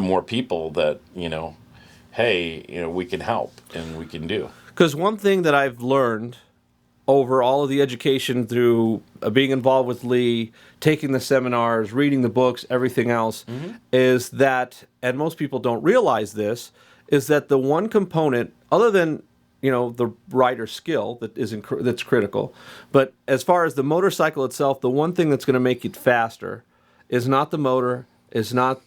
more people that, hey, we can help and we can do. Because one thing that I've learned over all of the education through being involved with Lee, taking the seminars, reading the books, everything else, is that, and most people don't realize this, is that the one component, other than the rider's skill that's critical, but as far as the motorcycle itself, the one thing that's going to make it faster is not the motor, is not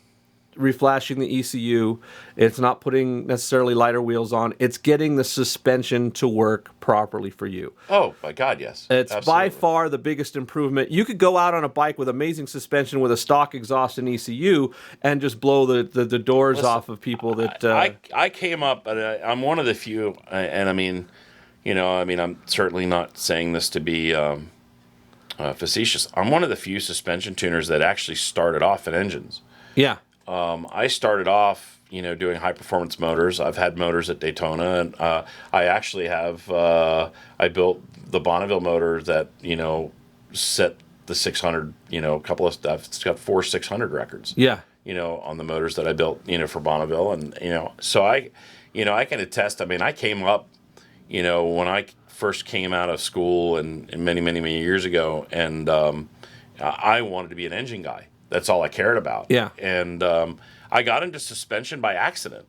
reflashing the ECU. It's not putting necessarily lighter wheels on. It's getting the suspension to work properly for you. Oh, my God, yes. It's absolutely. By far the biggest improvement. You could go out on a bike with amazing suspension with a stock exhaust and ECU and just blow the doors off of people that... I came up, and I'm one of the few, and I'm certainly not saying this to be facetious. I'm one of the few suspension tuners that actually started off in engines. Yeah. I started off, doing high performance motors. I've had motors at Daytona, and I actually have. I built the Bonneville motor that set the 600. A couple of stuff. It's got 4 600 records. Yeah. On the motors that I built, for Bonneville, and so I can attest. I mean, I came up, when I first came out of school and many years ago, and I wanted to be an engine guy. That's all I cared about. Yeah. And I got into suspension by accident.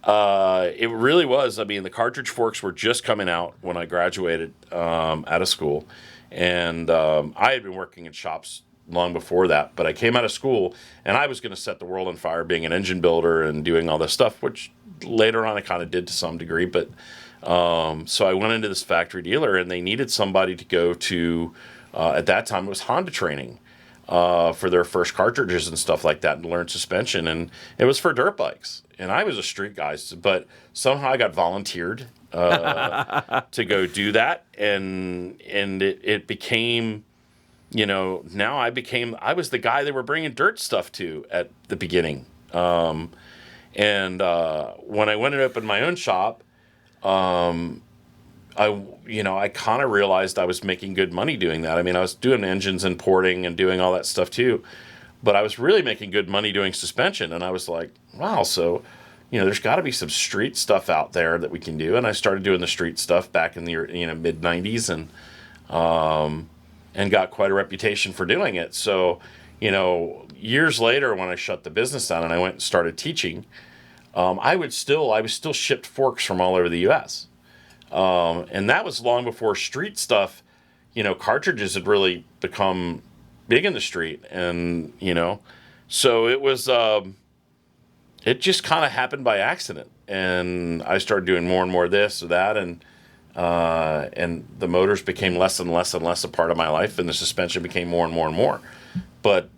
It really was. I mean, the cartridge forks were just coming out when I graduated out of school. And I had been working in shops long before that. But I came out of school, and I was going to set the world on fire being an engine builder and doing all this stuff, which later on I kind of did to some degree. But so I went into this factory dealer, and they needed somebody to go to, at that time, it was Honda training. For their first cartridges and stuff like that, and learn suspension, and it was for dirt bikes. And I was a street guy, but somehow I got volunteered to go do that, and it became, now I was the guy they were bringing dirt stuff to at the beginning. And when I went and opened my own shop, I kind of realized I was making good money doing that. I mean, I was doing engines and porting and doing all that stuff too, but I was really making good money doing suspension. And I was like, wow, so, there's got to be some street stuff out there that we can do. And I started doing the street stuff back in the mid 90s and got quite a reputation for doing it. So, years later when I shut the business down and I went and started teaching, I was still shipped forks from all over the U.S. And that was long before street stuff, cartridges had really become big in the street. And, so it was, it just kind of happened by accident. And I started doing more and more of this or that. And the motors became less and less and less a part of my life. And the suspension became more and more and more. But,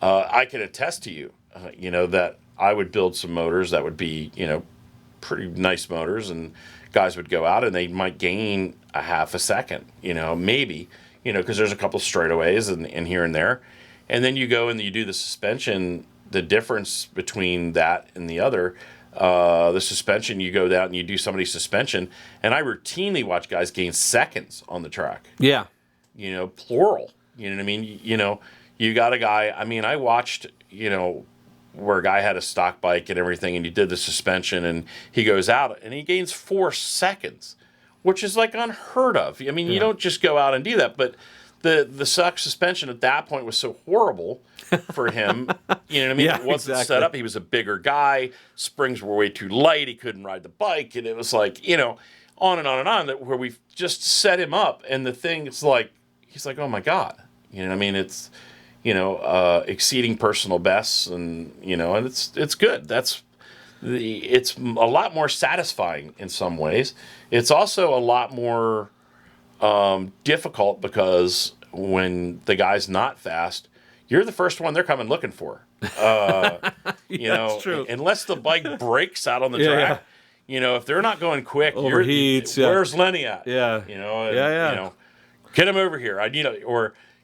I can attest to you, that I would build some motors that would be, pretty nice motors, and guys would go out and they might gain a half a second, maybe, because there's a couple straightaways and here and there. And then you go and you do the suspension, the difference between that and the other, the suspension, you go down and you do somebody's suspension, and I routinely watch guys gain seconds on the track. Yeah. Plural. You know what I mean? You got a guy, I watched, where a guy had a stock bike and everything, and he did the suspension, and he goes out and he gains 4 seconds, which is like unheard of. I mean, You don't just go out and do that, but the stock suspension at that point was so horrible for him. You know what I mean? Yeah, it wasn't exactly. set up. He was a bigger guy. Springs were way too light. He couldn't ride the bike, and it was like, on and on and on, that where we just set him up, and the thing, it's like, he's like, oh my God. You know what I mean? It's, exceeding personal bests, and and it's good. It's a lot more satisfying in some ways. It's also a lot more difficult, because when the guy's not fast, you're the first one they're coming looking for. That's true. Unless the bike breaks out on the track. If they're not going quick, Overheats. Where's Lenny at? Yeah. Get him over here.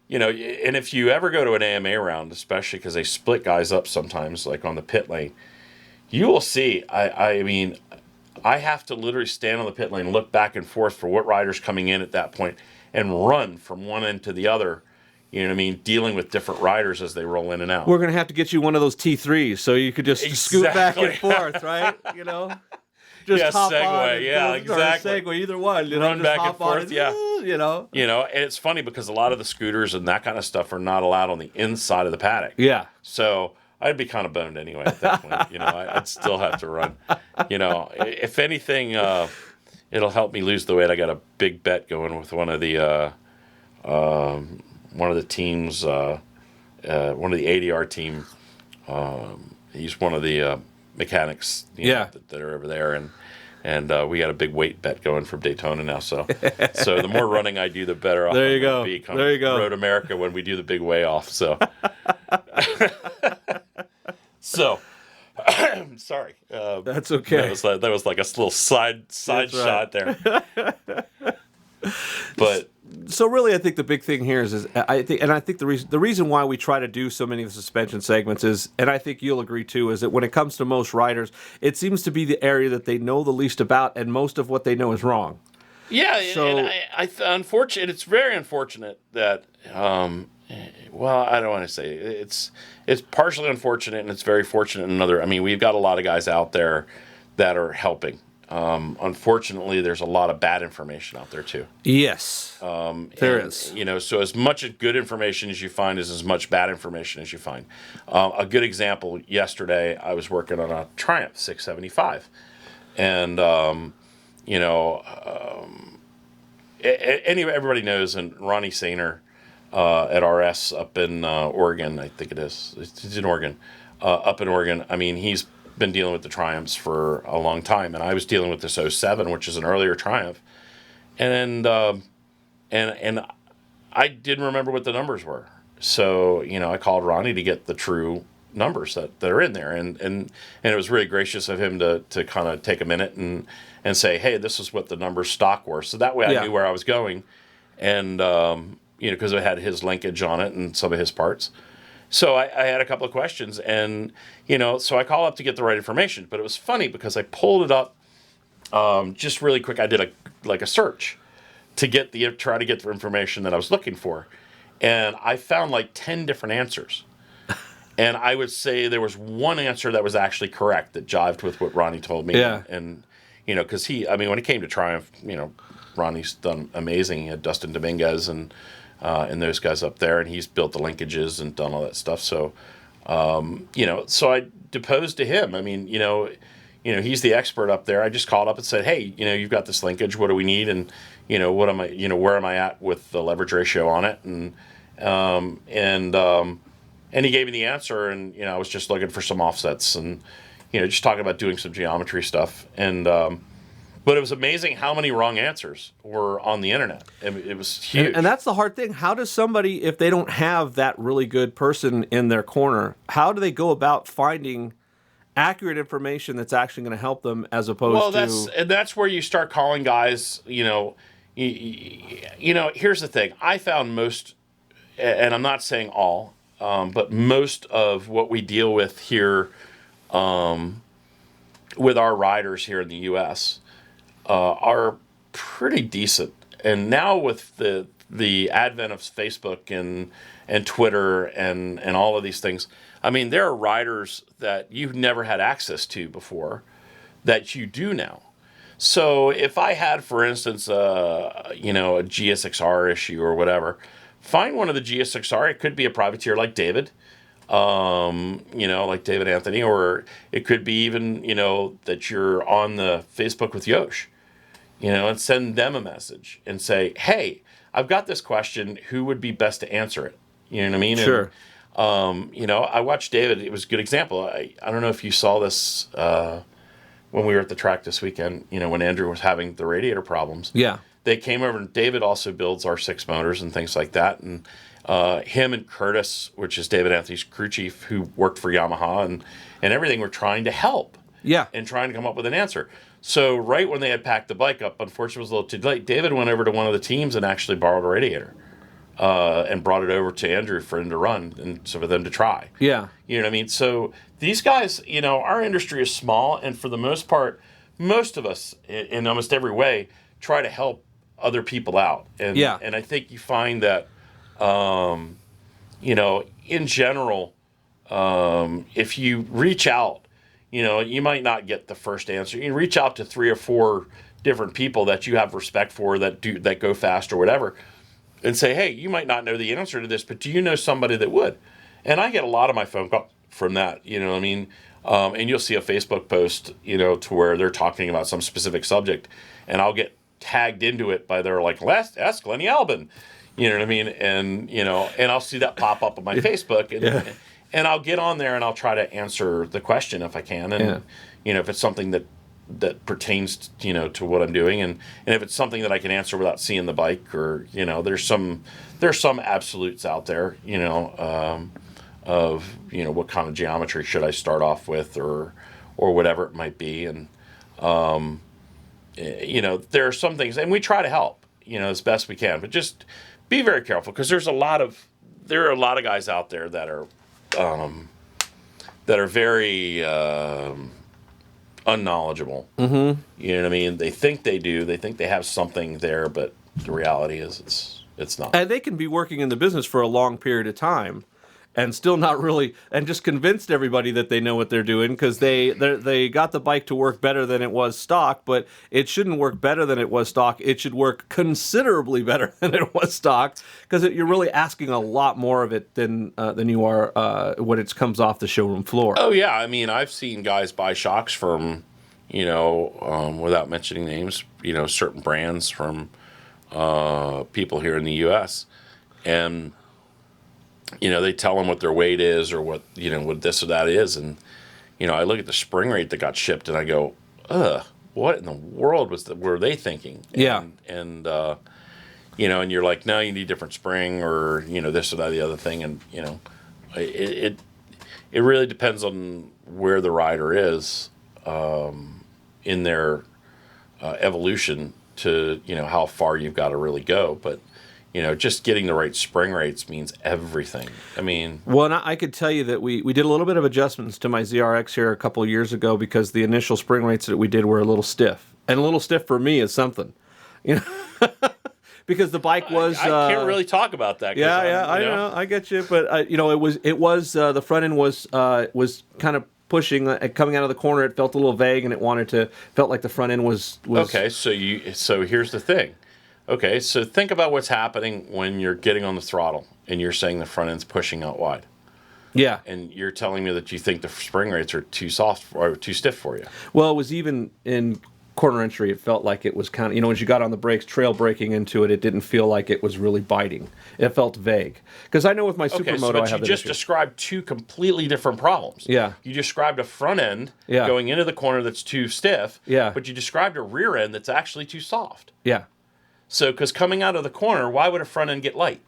And if you ever go to an AMA round, especially because they split guys up sometimes, like on the pit lane, you will see, I have to literally stand on the pit lane, look back and forth for what rider's coming in at that point, and run from one end to the other, dealing with different riders as they roll in and out. We're going to have to get you one of those T3s so you could just scoot back and forth, right? Just hop on. Exactly. Or Segway, either one. Run just back hop and forth, on, yeah. And And it's funny because a lot of the scooters and that kind of stuff are not allowed on the inside of the paddock. Yeah. So I'd be kind of boned anyway at that point. I'd still have to run. If anything, it'll help me lose the weight. I got a big bet going with one of the teams, one of the ADR team. He's one of the mechanics that are over there, and we got a big weight bet going from Daytona now. So the more running I do, the better off there you I'm go. gonna be come There you go. Road America when we do the big weigh off. So sorry. That's okay. That was like a little side shot there. But so really, I think the big thing here is I think the reason why we try to do so many of the suspension segments is, and I think you'll agree too, is that when it comes to most riders, it seems to be the area that they know the least about, and most of what they know is wrong. Yeah, so, and it's very unfortunate that. Well, I don't want to say it's partially unfortunate, and it's very fortunate in another. We've got a lot of guys out there that are helping. unfortunately, there's a lot of bad information out there too. Yes, there is. So as much good information as you find is as much bad information as you find. A good example, yesterday I was working on a Triumph 675, and everybody knows, and Ronnie Sainer at RS up in Oregon, I think it is. It's in Oregon, up in Oregon. I mean, he's been dealing with the Triumphs for a long time, and I was dealing with this '07, which is an earlier Triumph, and I didn't remember what the numbers were. So I called Ronnie to get the true numbers that are in there, and it was really gracious of him to kind of take a minute and say, hey, this is what the numbers stock were, so that way I knew where I was going, and because it had his linkage on it and some of his parts. So I had a couple of questions, and so I call up to get the right information. But it was funny because I pulled it up just really quick. I did a search to try to get the information that I was looking for, and I found like 10 different answers. And I would say there was one answer that was actually correct that jived with what Ronnie told me. Yeah. And because when it came to Triumph, Ronnie's done amazing. He had Dustin Dominguez and those guys up there, and he's built the linkages and done all that stuff. So, so I deposed to him. I mean, he's the expert up there. I just called up and said, hey, you've got this linkage. What do we need? And, what am I, where am I at with the leverage ratio on it? And he gave me the answer, and, I was just looking for some offsets and, just talking about doing some geometry stuff. And, but it was amazing how many wrong answers were on the internet. It was huge. And that's the hard thing. How does somebody, if they don't have that really good person in their corner, how do they go about finding accurate information that's actually going to help them as opposed to... that's where you start calling guys, here's the thing. I found most, and I'm not saying all, but most of what we deal with here with our riders here in the U.S., are pretty decent. And now with the advent of Facebook and Twitter and all of these things, I mean, there are riders that you've never had access to before that you do now. So if I had, for instance, a GSXR issue or whatever, find one of the GSXR. It could be a privateer like David, like David Anthony, or it could be even, that you're on the Facebook with Yosh. And send them a message and say, hey, I've got this question. Who would be best to answer it? You know what I mean? Sure. And, I watched David. It was a good example. I don't know if you saw this when we were at the track this weekend, when Andrew was having the radiator problems. Yeah. They came over, and David also builds R6 motors and things like that. And him and Curtis, which is David Anthony's crew chief, who worked for Yamaha and everything, were trying to help. Yeah. And trying to come up with an answer. So right when they had packed the bike up, unfortunately it was a little too late, David went over to one of the teams and actually borrowed a radiator and brought it over to Andrew for him to run and so for them to try. Yeah. You know what I mean? So these guys, our industry is small, and for the most part, most of us, in almost every way, try to help other people out. And, and I think you find that, in general, if you reach out, you might not get the first answer. You reach out to 3 or 4 different people that you have respect for that go fast or whatever, and say, hey, you might not know the answer to this, but do you know somebody that would? And I get a lot of my phone calls from that, you know what I mean? And you'll see a Facebook post, to where they're talking about some specific subject, and I'll get tagged into it by their ask Lenny Albin, you know what I mean? And, and I'll see that pop up on my Facebook, and I'll get on there and I'll try to answer the question if I can. And, if it's something that pertains, to what I'm doing. And if it's something that I can answer without seeing the bike, or, there's some absolutes out there, of, what kind of geometry should I start off with, or whatever it might be. And, there are some things, and we try to help, as best we can, but just be very careful, because there are a lot of guys out there that are very unknowledgeable. Mm-hmm. You know what I mean? They think they do. They think they have something there, but the reality is it's not. And they can be working in the business for a long period of time and still not really, and just convinced everybody that they know what they're doing because they got the bike to work better than it was stock, but it shouldn't work better than it was stock. It should work considerably better than it was stock because you're really asking a lot more of it than you are when it comes off the showroom floor. Oh yeah, I mean I've seen guys buy shocks from, without mentioning names, certain brands from people here in the U.S. and they tell them what their weight is or what this or that is, and I look at the spring rate that got shipped and I go, what in the world were they thinking? And you're like, no, you need different spring or this or that, the other thing, and it really depends on where the rider is in their evolution to how far you've got to really go, but. Just getting the right spring rates means everything. I mean... Well, and I could tell you that we did a little bit of adjustments to my ZRX here a couple of years ago because the initial spring rates that we did were a little stiff. And a little stiff for me is something. Because the bike was... I can't really talk about that. I know. I get you. But, it was the front end was kind of pushing, coming out of the corner. It felt a little vague and felt like the front end was... Okay, so here's the thing. Okay, so think about what's happening when you're getting on the throttle and you're saying the front end's pushing out wide. Yeah. And you're telling me that you think the spring rates are too soft or too stiff for you. Well, it was even in corner entry, it felt like it was kind of, as you got on the brakes, trail braking into it, it didn't feel like it was really biting. It felt vague. Because I know with my Supermoto, I have you just described two completely different problems. Yeah. You described a front end going into the corner that's too stiff. Yeah. But you described a rear end that's actually too soft. Yeah. So, because coming out of the corner, why would a front end get light?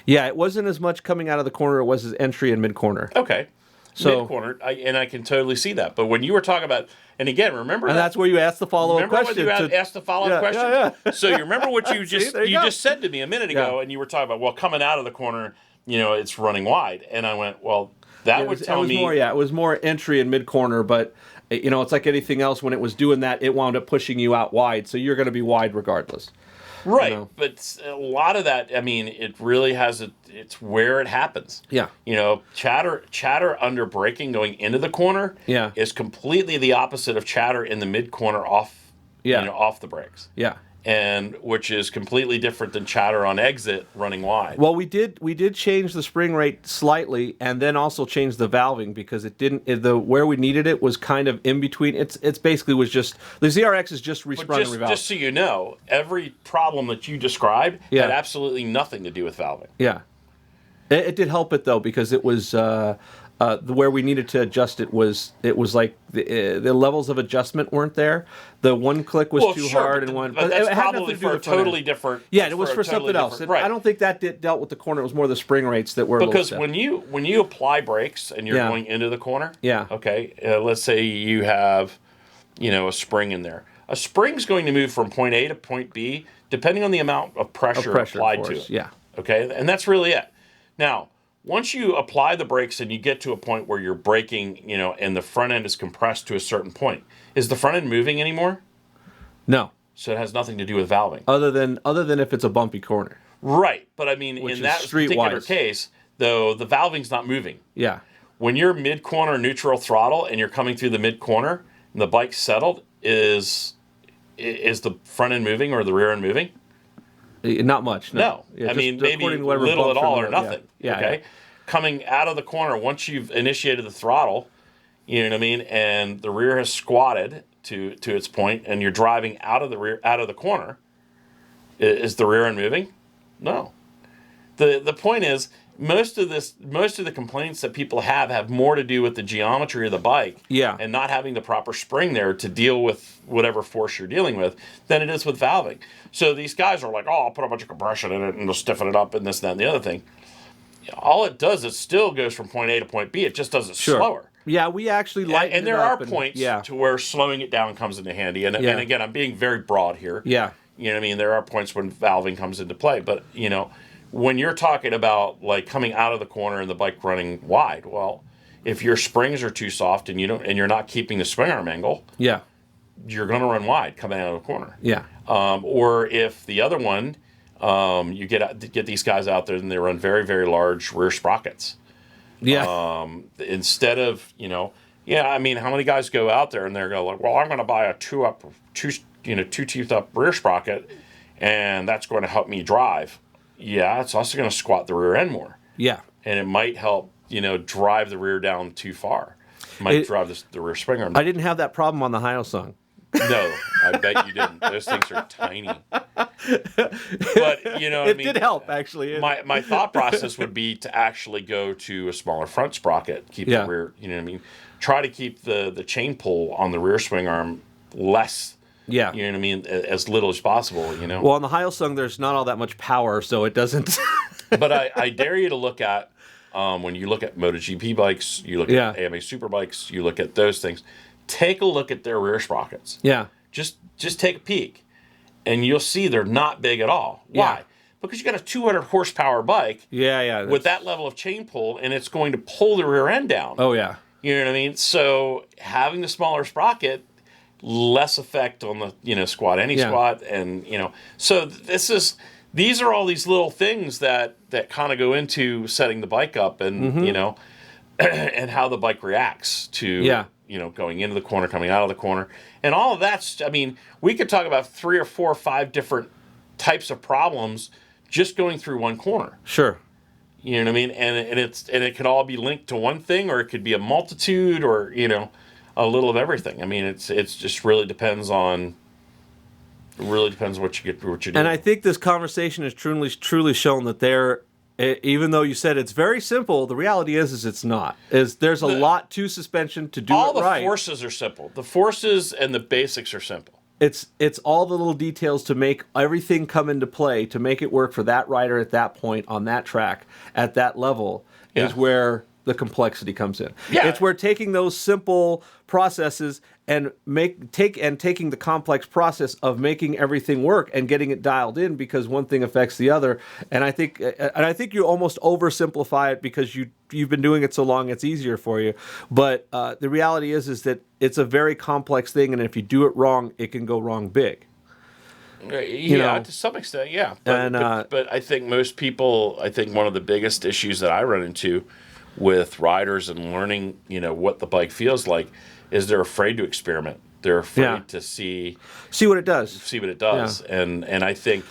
Yeah, it wasn't as much coming out of the corner. It was as entry and mid-corner. Okay. So, mid-corner, and I can totally see that. But when you were talking about, and again, remember... And that's where you asked the follow-up question. Remember when you asked the follow-up question? Yeah. So you remember what you just just said to me a minute ago, and you were talking about, well, coming out of the corner, it's running wide. And I went, well, that would tell me... It was more entry and mid-corner, but... it's like anything else. When it was doing that, it wound up pushing you out wide, so you're going to be wide regardless. Right, but a lot of that, I mean, it really it's where it happens. Yeah. Chatter under braking going into the corner is completely the opposite of chatter in the mid-corner off the brakes. Yeah. And which is completely different than chatter on exit running wide. Well, we did change the spring rate slightly, and then also change the valving because where we needed it was kind of in between. It's basically was just the ZRX is just resprung and revalved. Just so you know, every problem that you described had absolutely nothing to do with valving. Yeah, it did help it though because it was. Where we needed to adjust it was like the levels of adjustment weren't there. The one click was too hard and one. But that's probably for a totally different. Yeah, it was for something else. Right. I don't think that dealt with the corner. It was more the spring rates that were. Because when you apply brakes and you're going into the corner. Yeah. Okay. Let's say you have, a spring in there. A spring's going to move from point A to point B depending on the amount of pressure applied to it. Yeah. Okay, and that's really it. Now. Once you apply the brakes and you get to a point where you're braking, and the front end is compressed to a certain point, is the front end moving anymore? No. So it has nothing to do with valving. Other than if it's a bumpy corner. Right, but I mean, in that particular case, though, the valving's not moving. Yeah. When you're mid-corner neutral throttle and you're coming through the mid-corner and the bike's settled, is the front end moving or the rear end moving? Not much. No. Yeah, I mean, maybe little at all or nothing. Yeah. Okay. Yeah. Coming out of the corner, once you've initiated the throttle, you know what I mean, and the rear has squatted to its point, and you're driving out of the corner, is the rear end moving? No. The point is, most of the complaints that people have more to do with the geometry of the bike and not having the proper spring there to deal with whatever force you're dealing with than it is with valving. So these guys are like, I'll put a bunch of compression in it and they'll stiffen it up and this, that, and the other thing. All it does is still goes from point A to point B. It just does it slower. Yeah, we actually lightened it up. And there are points to where slowing it down comes into handy. And again, I'm being very broad here. Yeah. You know what I mean? There are points when valving comes into play. But, when you're talking about like coming out of the corner and the bike running wide, well, if your springs are too soft and you're not keeping the swing arm angle, you're going to run wide coming out of the corner. Yeah. Or if the other one, you get these guys out there and they run very, very large rear sprockets. Instead of, I mean, how many guys go out there and they're going like, well, I'm going to buy a two teeth up rear sprocket, and that's going to help me drive. Yeah, it's also going to squat the rear end more. Yeah. And it might help, drive the rear down too far. Might drive the rear spring arm down. I didn't have that problem on the Hyosung. No, I bet you didn't. Those things are tiny. But, it did help, actually. My thought process would be to actually go to a smaller front sprocket, keep the rear, try to keep the chain pull on the rear swing arm less. Yeah. As little as possible, Well, on the Hyosung, there's not all that much power, so it doesn't. But I dare you to look at, when you look at MotoGP bikes, you look at AMA super bikes, you look at those things, take a look at their rear sprockets. Yeah. Just take a peek, and you'll see they're not big at all. Why? Yeah. Because you got a 200 horsepower bike with that level of chain pull, and it's going to pull the rear end down. Oh, yeah. You know what I mean? So having the smaller sprocket, less effect on the squat squat, and so these are all these little things that kind of go into setting the bike up, and and how the bike reacts to going into the corner, coming out of the corner, and all of that's. I mean, we could talk about 3 or 4 or 5 different types of problems just going through one corner. Sure. You know what I mean? And it could all be linked to one thing, or it could be a multitude, or a little of everything. I mean, it's just really depends on. It really depends what you do. And I think this conversation has truly shown that even though you said it's very simple, the reality is it's not. There's a lot to suspension to do it right. All the forces are simple. The forces and the basics are simple. It's all the little details to make everything come into play, to make it work for that rider at that point on that track at that level is where the complexity comes in. Yeah. It's where taking those simple processes and taking the complex process of making everything work and getting it dialed in, because one thing affects the other. And I think you almost oversimplify it because you've been doing it so long it's easier for you. But the reality is that it's a very complex thing, and if you do it wrong, it can go wrong big. To some extent, yeah. But I think most people, one of the biggest issues that I run into with riders and learning, what the bike feels like, is they're afraid to experiment. They're afraid to see what it does. Yeah. And I think.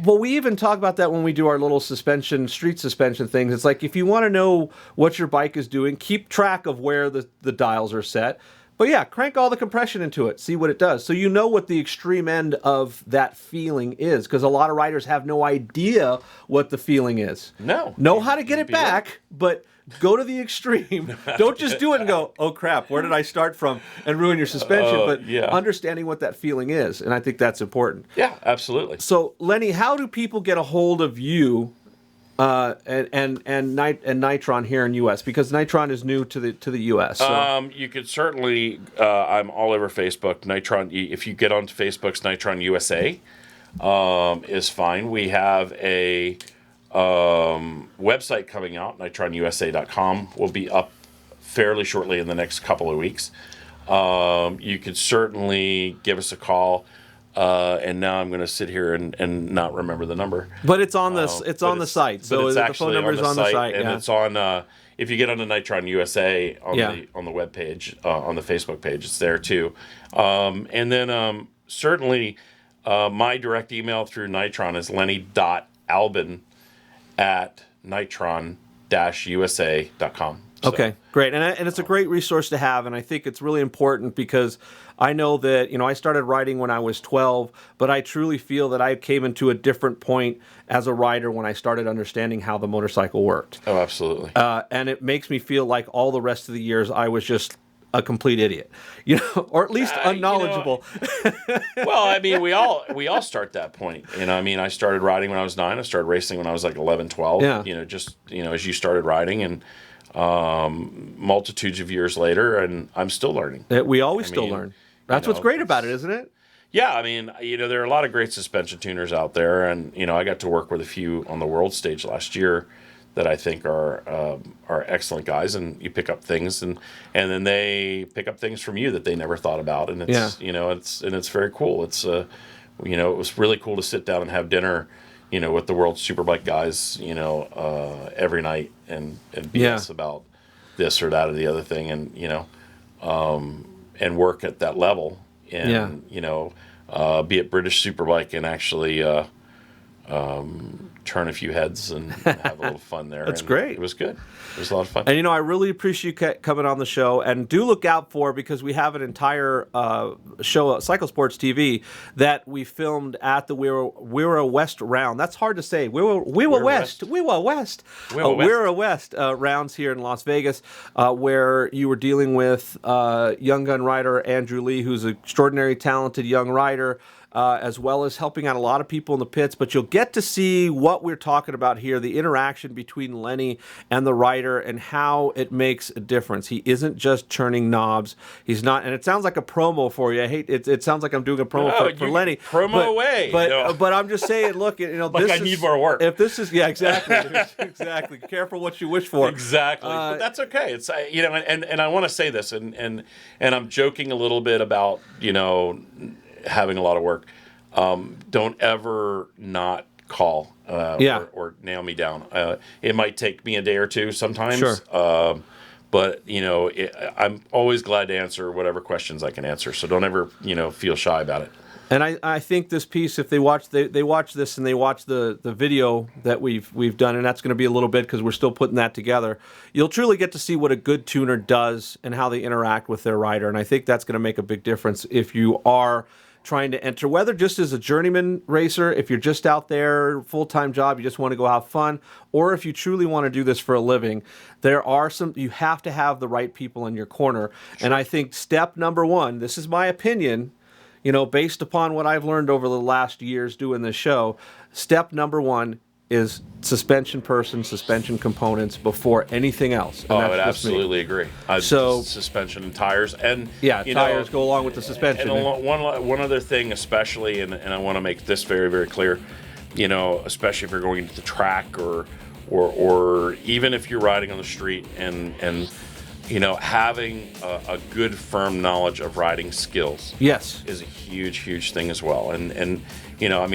Well, we even talk about that when we do our little street suspension things. It's like, if you want to know what your bike is doing, keep track of where the dials are set. But crank all the compression into it. See what it does. So you know what the extreme end of that feeling is, because a lot of riders have no idea what the feeling is. Know how to get it back, but go to the extreme. Don't just do it and go, oh crap, where did I start from, and ruin your suspension. But understanding what that feeling is, and I think that's important. Yeah, absolutely. So Lenny, how do people get a hold of you and Nitron here in U.S.? Because Nitron is new to the U.S. So. You could certainly. I'm all over Facebook. Nitron. If you get onto Facebook's Nitron USA, is fine. We have a website coming out. NitronUSA.com will be up fairly shortly in the next couple of weeks. You could certainly give us a call. And now I'm going to sit here and not remember the number. But it's on the site. So the phone number is on the site. And it's on. If you get onto Nitron USA on the web page, on the Facebook page, it's there too. And then certainly my direct email through Nitron is lenny.albin@nitron-usa.com. Okay, great. And it's a great resource to have, and I think it's really important because I know that, I started riding when I was 12, but I truly feel that I came into a different point as a rider when I started understanding how the motorcycle worked. Oh, absolutely. And it makes me feel like all the rest of the years I was just a complete idiot, or at least unknowledgeable. Well, I mean, we all start that point. I started riding when I was 9. I started racing when I was like 11, 12. Yeah. As you started riding, and multitudes of years later, and I'm still learning. We always still learn. That's what's great about it, isn't it? Yeah, there are a lot of great suspension tuners out there, and I got to work with a few on the world stage last year that I think are excellent guys, and you pick up things, and then they pick up things from you that they never thought about, and it's it's very cool. It's it was really cool to sit down and have dinner, with the world superbike guys, every night and BS this or that or the other thing, and and work at that level, and be at British Superbike and actually turn a few heads and have a little fun there. That's and great. It was good. It was a lot of fun. And I really appreciate you coming on the show, and do look out for, because we have an entire show, Cycle Sports TV, that we filmed at the Wirra West round. That's hard to say. Wirra West rounds here in Las Vegas, where you were dealing with young gun rider Andrew Lee, who's an extraordinary talented young rider, as well as helping out a lot of people in the pits. But you'll get to see what we're talking about here, the interaction between Lenny and the rider and how it makes a difference. He isn't just turning knobs. He's not, and it sounds like a promo for you. I hate it. It sounds like I'm doing a promo for Lenny. Promo away. But I'm just saying, look, like this I need more work. If this is, exactly. Careful what you wish for. Exactly. But that's okay. It's and I want to say this, and I'm joking a little bit about having a lot of work. Don't ever not call or nail me down. It might take me a day or two sometimes. Sure. But I'm always glad to answer whatever questions I can answer. So don't ever feel shy about it. And I think this piece, if they watch this and they watch the video that we've done, and that's going to be a little bit because we're still putting that together, you'll truly get to see what a good tuner does and how they interact with their rider. And I think that's going to make a big difference if you are trying to enter, whether just as a journeyman racer, if you're just out there, full-time job, you just want to go have fun, or if you truly want to do this for a living, you have to have the right people in your corner. Sure. And I think step number one, this is my opinion, based upon what I've learned over the last years doing this show, step number one is suspension components before anything else. And I would absolutely agree. So suspension and tires, and tires go along with the suspension. And one other thing, especially, and I want to make this very, very clear, especially if you're going to the track or even if you're riding on the street, and having a good, firm knowledge of riding skills, is a huge thing as well. And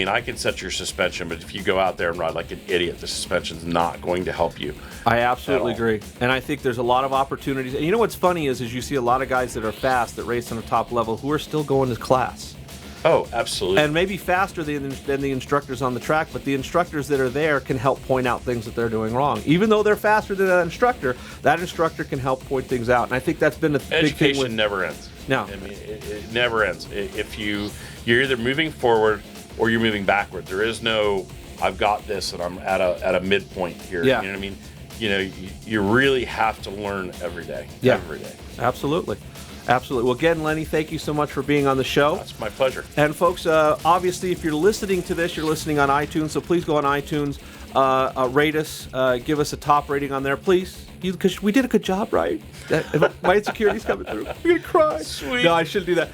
I can set your suspension, but if you go out there and ride like an idiot, the suspension's not going to help you. I absolutely agree. And I think there's a lot of opportunities. And what's funny is you see a lot of guys that are fast, that race on the top level, who are still going to class. Oh, absolutely. And maybe faster than the instructors on the track, but the instructors that are there can help point out things that they're doing wrong. Even though they're faster than that instructor can help point things out. And I think that's been a big thing. Education never ends. No. I mean, it never ends. If you're either moving forward or you're moving backward. There is no, I've got this and I'm at a midpoint here. Yeah. You know what I mean? You really have to learn every day. Yeah. Every day. Absolutely. Well, again, Lenny, thank you so much for being on the show. That's my pleasure. And folks, obviously, if you're listening to this, you're listening on iTunes, so please go on iTunes, rate us, give us a top rating on there, please. Because we did a good job, right? My insecurity's coming through. I'm going to cry. Sweet. No, I shouldn't do that.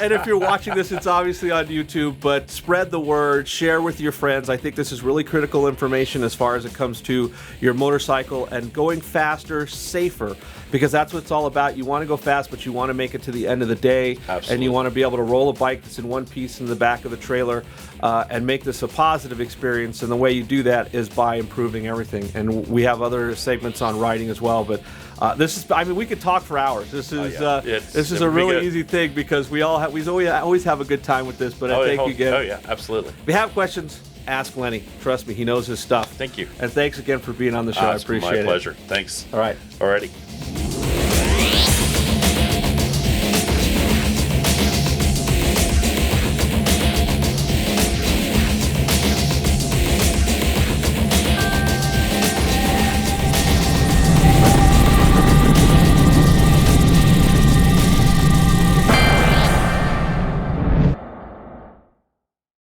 And if you're watching this, it's obviously on YouTube, but spread the word, share with your friends. I think this is really critical information as far as it comes to your motorcycle and going faster, safer, because that's what it's all about. You want to go fast, but you want to make it to the end of the day. Absolutely. And you want to be able to roll a bike that's in one piece in the back of the trailer and make this a positive experience. And the way you do that is by improving everything. And we have other segments on riding as well, but this is, we could talk for hours. This is a really easy thing because we always have a good time with this, but I thank you again. Oh yeah, absolutely. If you have questions, ask Lenny. Trust me, he knows his stuff. Thank you. And thanks again for being on the show. I appreciate it. My pleasure. Thanks. All right. Alrighty.